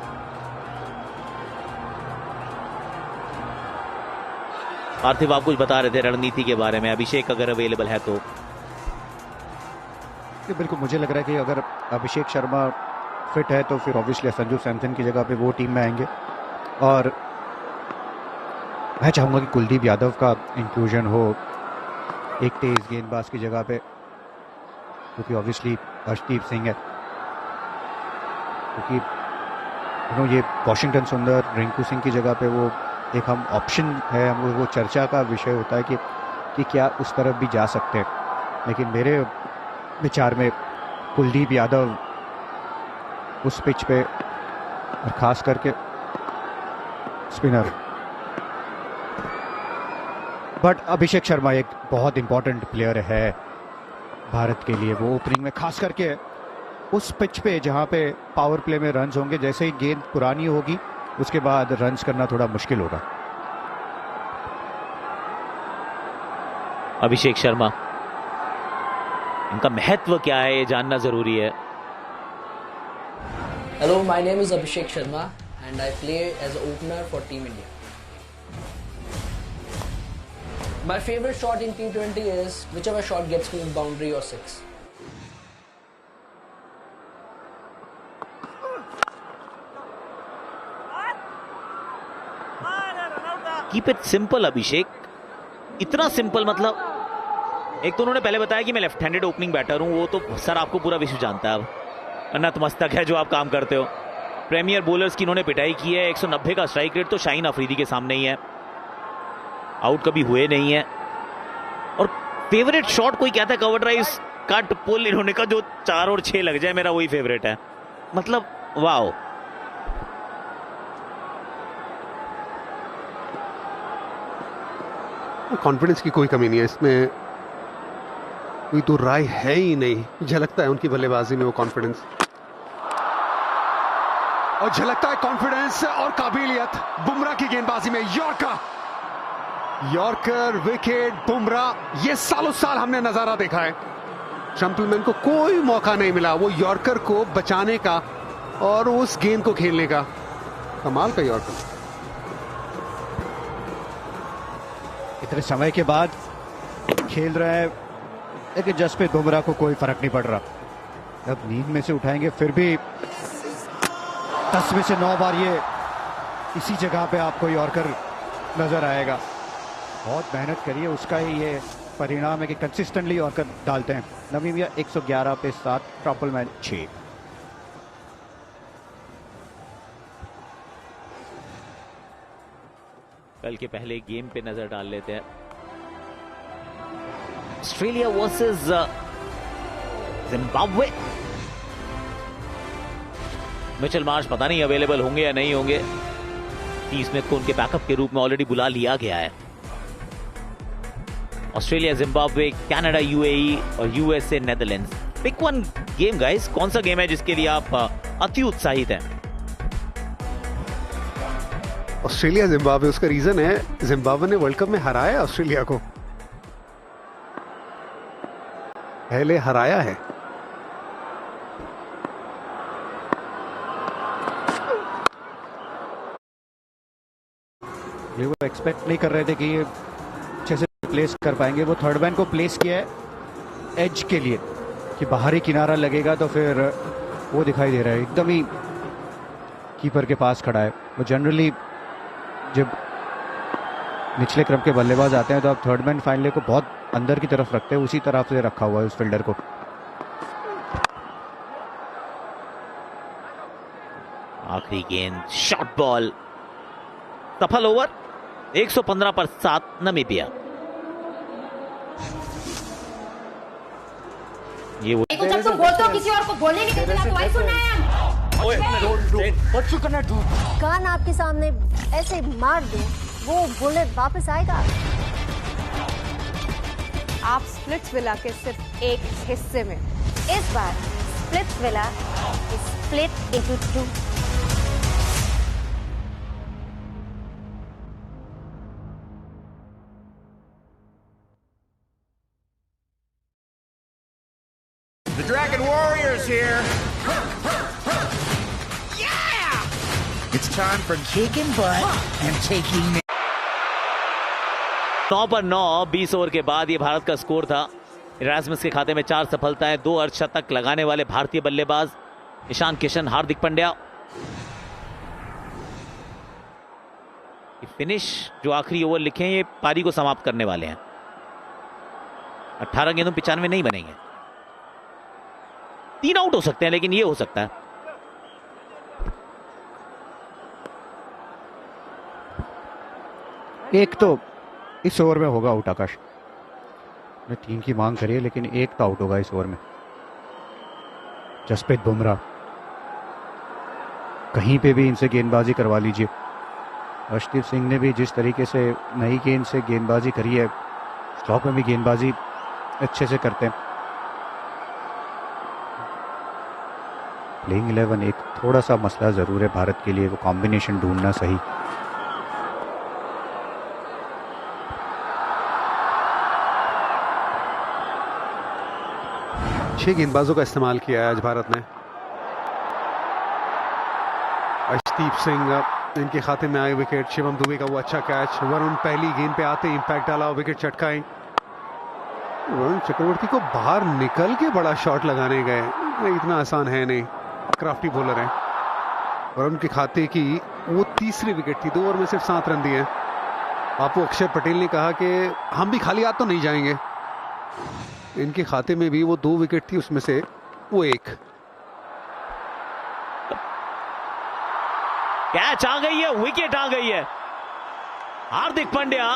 पार्थिव आप कुछ बता रहे थे रणनीति के बारे में, अभिषेक अगर अवेलेबल है तो। बिल्कुल, मुझे लग रहा है कि अगर अभिषेक शर्मा फिट है तो फिर ऑब्वियसली संजू सैमसन की जगह पे वो टीम में आएंगे। और मैं चाहूंगा कि कुलदीप यादव का इंक्लूजन हो एक तेज गेंदबाज की जगह पे, क्योंकि ऑब्वियसली अर्शदीप सिंह है, क्योंकि ये वॉशिंगटन सुंदर, रिंकू सिंह की जगह पे वो एक हम ऑप्शन है, हम वो चर्चा का विषय होता है कि क्या उस तरफ भी जा सकते हैं। लेकिन मेरे विचार में कुलदीप यादव उस पिच पे, और खास करके स्पिनर, बट अभिषेक शर्मा एक बहुत इंपॉर्टेंट प्लेयर है भारत के लिए। वो ओपनिंग में खास करके उस पिच पे जहां पे पावर प्ले में रन्स होंगे, जैसे ही गेंद पुरानी होगी उसके बाद रन्स करना थोड़ा मुश्किल होगा। अभिषेक शर्मा, इनका महत्व क्या है ये जानना जरूरी है। Hello, my name is Abhishek Sharma and I play as an opener for Team India. My favorite shot in T20 is whichever shot gets me boundary or 6. Keep it simple Abhishek, इतना सिंपल मतलब, एक तो उन्होंने पहले बताया कि मैं left handed opening batter हूं, वो तो सर आपको पूरा विश्व जानता है, अब नतमस्तक है जो आप काम करते हो। प्रीमियर बॉलर्स की इन्होंने पिटाई की है, 190 का स्ट्राइक रेट तो शाहीन अफरीदी के सामने ही है, आउट कभी हुए नहीं है। और फेवरेट शॉट कोई कहता है कवर ड्राइव, कट पुल, इन्होंने का जो 4 और 6 लग जाए मेरा वही फेवरेट है। मतलब वाओ, कॉन्फिडेंस की कोई कमी नहीं है इसमें, कोई तो राय है ही नहीं। झलकता है उनकी बल्लेबाजी में वो कॉन्फिडेंस, और झलकता है कॉन्फिडेंस और काबिलियत बुमराह की गेंदबाजी में। यॉर्कर विकेट बुमराह, ये सालों साल हमने नजारा देखा है। ट्रम्पलमैन को कोई मौका नहीं मिला वो यॉर्कर को बचाने का और उस गेंद को खेलने का। कमाल का यॉर्कर। इतने समय के बाद खेल रहा है, लेकिन जसप्रीत बुमराह को कोई फर्क नहीं पड़ रहा। अब नींद में से उठाएंगे फिर भी 10 में से 9 बार ये इसी जगह पे आपको यॉर्कर नजर आएगा। बहुत मेहनत करिए, उसका ही ये परिणाम है कि कंसिस्टेंटली यॉर्कर डालते हैं। नामीबिया 111 पे 7, ट्रॉपलमैन 6। कल के पहले गेम पे नजर डाल लेते हैं। Australia versus Zimbabwe. Mitchell Marsh पता नहीं अवेलेबल होंगे या नहीं होंगे। स्टीव स्मिथ को उनके बैकअप के रूप में ऑलरेडी बुला लिया गया है। ऑस्ट्रेलिया, जिम्बाब्वे, कनाडा, यूएई और USA, Netherlands. Pick one game guys. कौन सा गेम है जिसके लिए आप अति उत्साहित हैं? Australia Zimbabwe. उसका रीजन है जिम्बाब्वे ने वर्ल्ड कप में हराया ऑस्ट्रेलिया को, पहले हराया है। ये वो एक्सपेक्ट नहीं कर रहे थे कि ये अच्छे से प्लेस कर पाएंगे। वो थर्ड मैन को प्लेस किया है एज के लिए कि बाहरी किनारा लगेगा, तो फिर वो दिखाई दे रहा है एकदम ही कीपर के पास खड़ा है। वो जनरली जब निचले क्रम के बल्लेबाज आते हैं तो आप थर्ड मैन फाइनल को बहुत अंदर की तरफ रखते हैं, उसी तरफ से रखा हुआ है उस फील्डर को। आखिरी गेंद, शॉर्ट बॉल, सफल ओवर। 115 पर 7 नामीबिया। ये वो जब तुम बोलते हो किसी और को बोलने नहीं देते, तो आई सुनना है। कान आपके सामने ऐसे मार दो, वो बुलेट वापस आएगा। आप स्प्लिट्सविला के सिर्फ एक हिस्से में। इस बार Splitsvilla is split into 2. The Dragon Warrior's here. Yeah! It's time for kicking butt and taking. 9 पर 9, 20 ओवर के बाद ये भारत का स्कोर था। इरास्मस के खाते में 4 सफलताएं, 2 अर्धशतक लगाने वाले भारतीय बल्लेबाज ईशान किशन, हार्दिक पांड्या। फिनिश जो आखिरी ओवर लिखे हैं, ये पारी को समाप्त करने वाले हैं। 18 गेंदों 95 नहीं बनेंगे। 3 आउट हो सकते हैं, लेकिन ये हो सकता है। एक तो इस ओवर में होगा आउट आकाश ने 3 की मांग करी है, लेकिन एक तो आउट होगा इस ओवर में। जसप्रीत बुमराह, कहीं पे भी इनसे गेंदबाजी करवा लीजिए। अर्शदीप सिंह ने भी जिस तरीके से नई गेंद से गेंदबाजी करी है, स्टॉक में भी गेंदबाजी अच्छे से करते हैं। प्लेइंग 11 एक थोड़ा सा मसला जरूर है भारत के लिए, वो कॉम्बिनेशन ढूंढना सही। छह गेंदबाजों का इस्तेमाल किया है आज भारत ने। अर्शदीप सिंह इनके खाते में आए विकेट। शिवम दुबे का वो अच्छा कैच। वरुण पहली गेंद पे आते इंपैक्ट डाला, विकेट चटकाई। वरुण चक्रवर्ती को बाहर निकल के बड़ा शॉट लगाने गए, इतना आसान है नहीं, क्राफ्टी बॉलर है। वरुण के खाते की वो तीसरी विकेट थी, 2 ओवर में सिर्फ 7 रन दिए। आपको अक्षर पटेल ने कहा कि हम भी खाली हाथ तो नहीं जाएंगे। इनके खाते में भी वो 2 विकेट थी, उसमें से वो एक। कैच आ गई है, विकेट आ गई है। हार्दिक पांड्या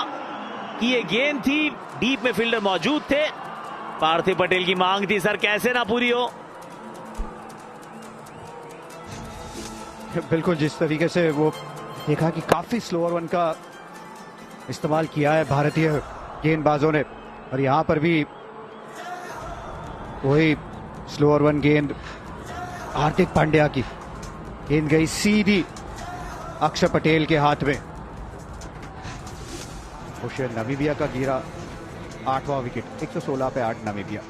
की ये गेंद थी, डीप में फील्डर मौजूद थे। पार्थिव पटेल की मांग थी, सर कैसे ना पूरी हो। बिल्कुल, जिस तरीके से वो देखा कि काफी स्लोअर वन का इस्तेमाल किया है भारतीय गेंदबाजों ने, और यहां पर भी वही स्लोअर वन गेंद हार्दिक पांड्या की। गेंद गई सीधी अक्षर पटेल के हाथ में। नामीबिया का गिरा 8वां विकेट। 116 पे 8 नामीबिया।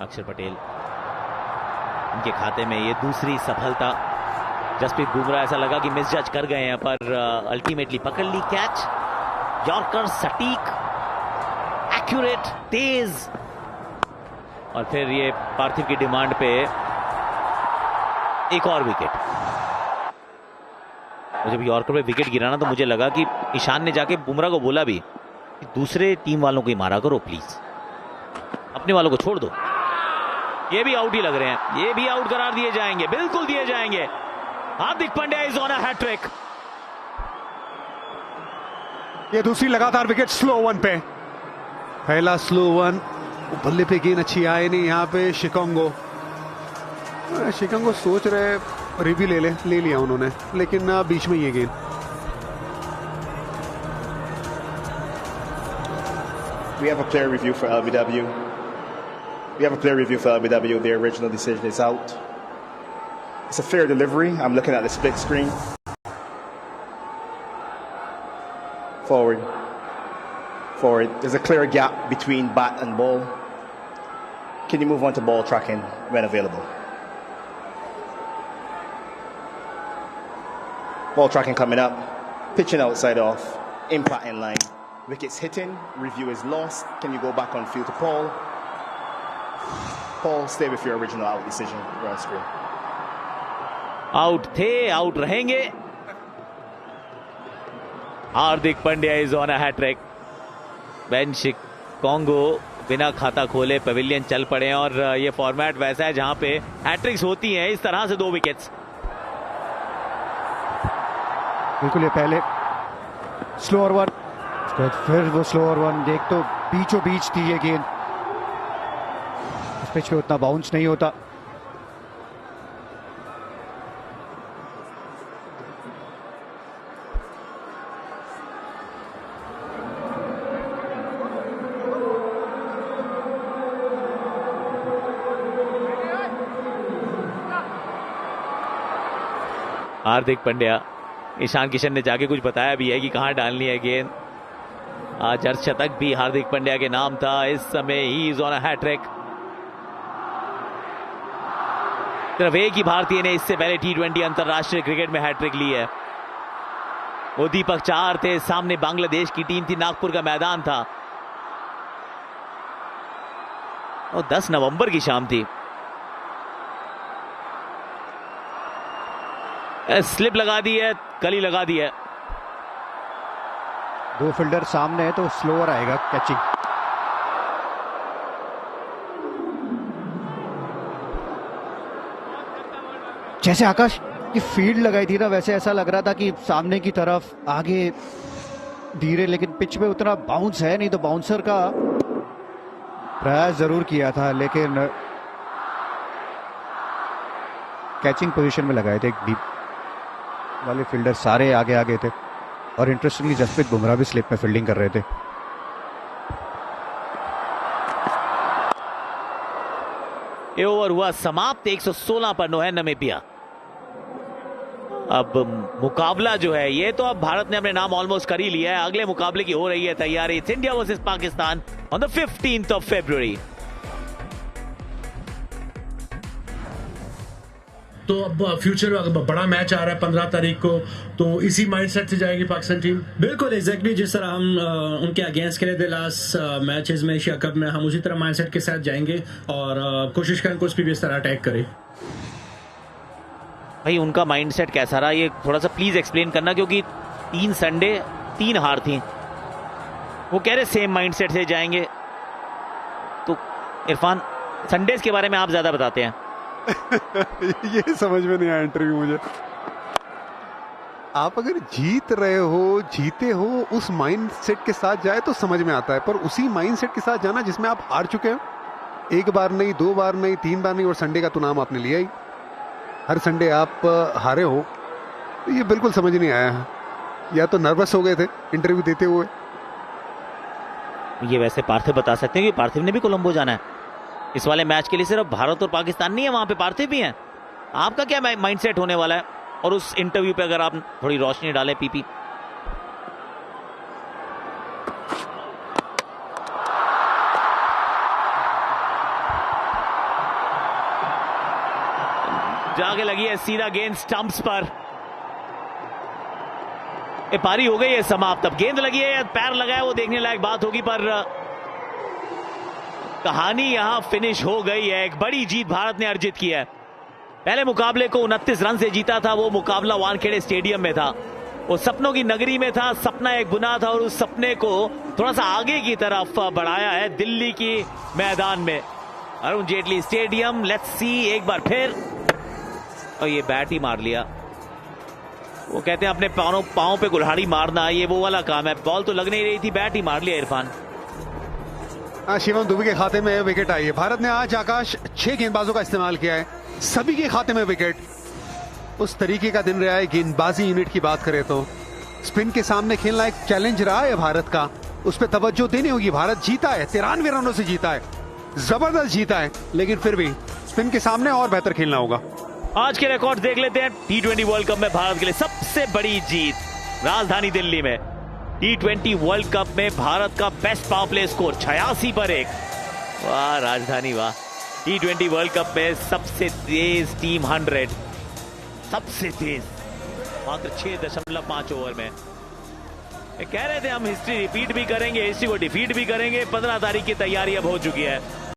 अक्षर पटेल, उनके खाते में ये दूसरी सफलता। जसप्रीत बुमराह ऐसा लगा कि मिसजज कर गए हैं, पर अल्टीमेटली पकड़ ली कैच। यॉर्कर सटीक, एक्यूरेट, तेज, और फिर ये पार्थिव की डिमांड पे एक और विकेट। जब यॉर्कर पे विकेट गिरा ना तो मुझे लगा कि ईशान ने जाके बुमराह को बोला भी कि दूसरे टीम वालों को ही मारा करो प्लीज, अपने वालों को छोड़ दो। ये भी आउट ही लग रहे हैं, ये भी आउट करार दिए जाएंगे, बिल्कुल दिए जाएंगे। Hardik Pandya is on a hattrick. ये दूसरी लगातार विकेट स्लो वन पे, पहला स्लो वन, बल्ले पे गेंद अच्छी आए नहीं यहाँ पे। शिकागो सोच रहे रिव्यू ले लिया उन्होंने, लेकिन बीच में ये गेंद। We have a player review for LBW. Their original decision is out. It's a fair delivery. I'm looking at the split screen. Forward. There's a clear gap between bat and ball. Can you move on to ball tracking when available? Ball tracking coming up. Pitching outside off. Impact in line. Wickets hitting. Review is lost. Can you go back on field to Paul? Paul, stay with your original out decision. You're on screen. Out थे, out रहेंगे। Hardik Pandya is on a hattrick. Ben शिकागो बिना खाता खोले pavilion चल पड़े और ये फॉर्मेट वैसा है जहां पे हैट्रिक्स होती हैं इस तरह से 2 विकेट्स। बिल्कुल, ये पहले स्लोअर वन, फिर वो स्लोअर वन, देख तो बीचों बीच थी ये गेंद, इस पिच पे उतना बाउंस नहीं होता। हार्दिक पांड्या, ईशान किशन ने जाके कुछ बताया भी है कि कहां डालनी है गेंद। आज अर्धशतक भी हार्दिक पांड्या के नाम था। इस समय he is on a hattrick. सिर्फ एक ही भारतीय ने इससे पहले T20 अंतरराष्ट्रीय क्रिकेट में हैट्रिक ली है। वो दीपक चाहर थे, सामने बांग्लादेश की टीम थी, नागपुर का मैदान था और 10 नवंबर की शाम थी। स्लिप लगा दी है, कली लगा दी है। 2 फील्डर सामने है तो स्लोअर आएगा कैचिंग। जैसे आकाश की फील्ड लगाई थी ना, वैसे ऐसा लग रहा था कि सामने की तरफ आगे धीरे, लेकिन पिच पे उतना बाउंस है नहीं, तो बाउंसर का प्रयास जरूर किया था, लेकिन कैचिंग पोजीशन में लगाए थे। एक डीप वाले फील्डर सारे आगे थे और इंटरेस्टिंगली जसप्रीत बुमराह भी स्लिप में फील्डिंग कर रहे थे। ये ओवर हुआ समाप्त। 116 पर नो है नमीबिया। अब मुकाबला जो है ये तो अब भारत ने अपने नाम ऑलमोस्ट कर ही लिया है। अगले मुकाबले की हो रही है तैयारी। It's India versus Pakistan on the 15th of February। तो अब फ्यूचर बड़ा मैच आ रहा है 15 तारीख को, तो इसी माइंडसेट से जाएगी पाकिस्तान टीम। बिल्कुल एग्जैक्टली जिस तरह हम उनके अगेंस्ट खेले थे लास्ट मैचेस में एशिया कप में, हम उसी तरह माइंडसेट के साथ जाएंगे और कोशिश करें उस पर भी इस तरह अटैक करें। भाई उनका माइंडसेट कैसा रहा ये थोड़ा सा प्लीज एक्सप्लेन करना, क्योंकि 3 संडे 3 हार थी। वो कह रहे सेम माइंडसेट से जाएंगे। तो इरफान, संडेज के बारे में आप ज्यादा बताते हैं। ये समझ में नहीं आया इंटरव्यू मुझे। आप अगर जीत रहे हो, जीते हो, उस माइंडसेट के साथ जाए तो समझ में आता है, पर उसी माइंडसेट के साथ जाना जिसमें आप हार चुके हो, 1 बार नहीं, 2 बार नहीं, 3 बार नहीं, और संडे का तो नाम आपने लिया ही, हर संडे आप हारे हो, तो ये बिल्कुल समझ नहीं आया। या तो नर्वस हो गए थे इंटरव्यू देते हुए। ये वैसे पार्थिव बता सकते हैं कि पार्थिव ने भी कोलंबो जाना है इस वाले मैच के लिए। सिर्फ भारत और पाकिस्तान नहीं है, वहां पे पार्थिव भी हैं। आपका क्या माइंडसेट होने वाला है, और उस इंटरव्यू पे अगर आप थोड़ी रोशनी डालें पीपी। जाके लगी है सीधा गेंद स्टंप्स पर। पारी हो गई है समाप्त। अब गेंद लगी है या पैर लगाया वो देखने लायक बात होगी, पर कहानी यहां फिनिश हो गई है। एक बड़ी जीत भारत ने अर्जित की है। पहले मुकाबले को 29 रन से जीता था, वो मुकाबला वानखेड़े स्टेडियम में था। वो सपनों की नगरी में था, सपना एक गुनाह था और उस सपने को थोड़ा सा आगे की तरफ बढ़ाया है दिल्ली की मैदान में, Arun Jaitley stadium. Let's see एक बार फिर, और ये बैट ही मार लिया। वो कहते हैं अपने पांव पे कुल्हाड़ी मारना, ये वो वाला काम है। बॉल तो लग नहीं रही थी, बैट ही मार लिया इरफान। शिवम दुबे के खाते में विकेट आई है। भारत ने आज आकाश 6 गेंदबाजों का इस्तेमाल किया है, सभी के खाते में विकेट। उस तरीके का दिन रहा है। गेंदबाजी यूनिट की बात करें तो स्पिन के सामने खेलना एक चैलेंज रहा है भारत का, उस पर तवज्जो देनी होगी। भारत जीता है, 93 रनों से जीता है, जबरदस्त जीता है, लेकिन फिर भी स्पिन के सामने और बेहतर खेलना होगा। आज के रिकॉर्ड देख लेते हैं। T20 वर्ल्ड कप में भारत के लिए सबसे बड़ी जीत राजधानी दिल्ली में। T20 वर्ल्ड कप में भारत का बेस्ट पावर प्ले स्कोर 86 पर 1। वाह राजधानी वाह। T20 वर्ल्ड कप में सबसे तेज टीम 100, सबसे तेज, मात्र 6.5 ओवर में। कह रहे थे हम हिस्ट्री रिपीट भी करेंगे, हिस्ट्री को डिफीट भी करेंगे। 15 तारीख की तैयारी अब हो चुकी है।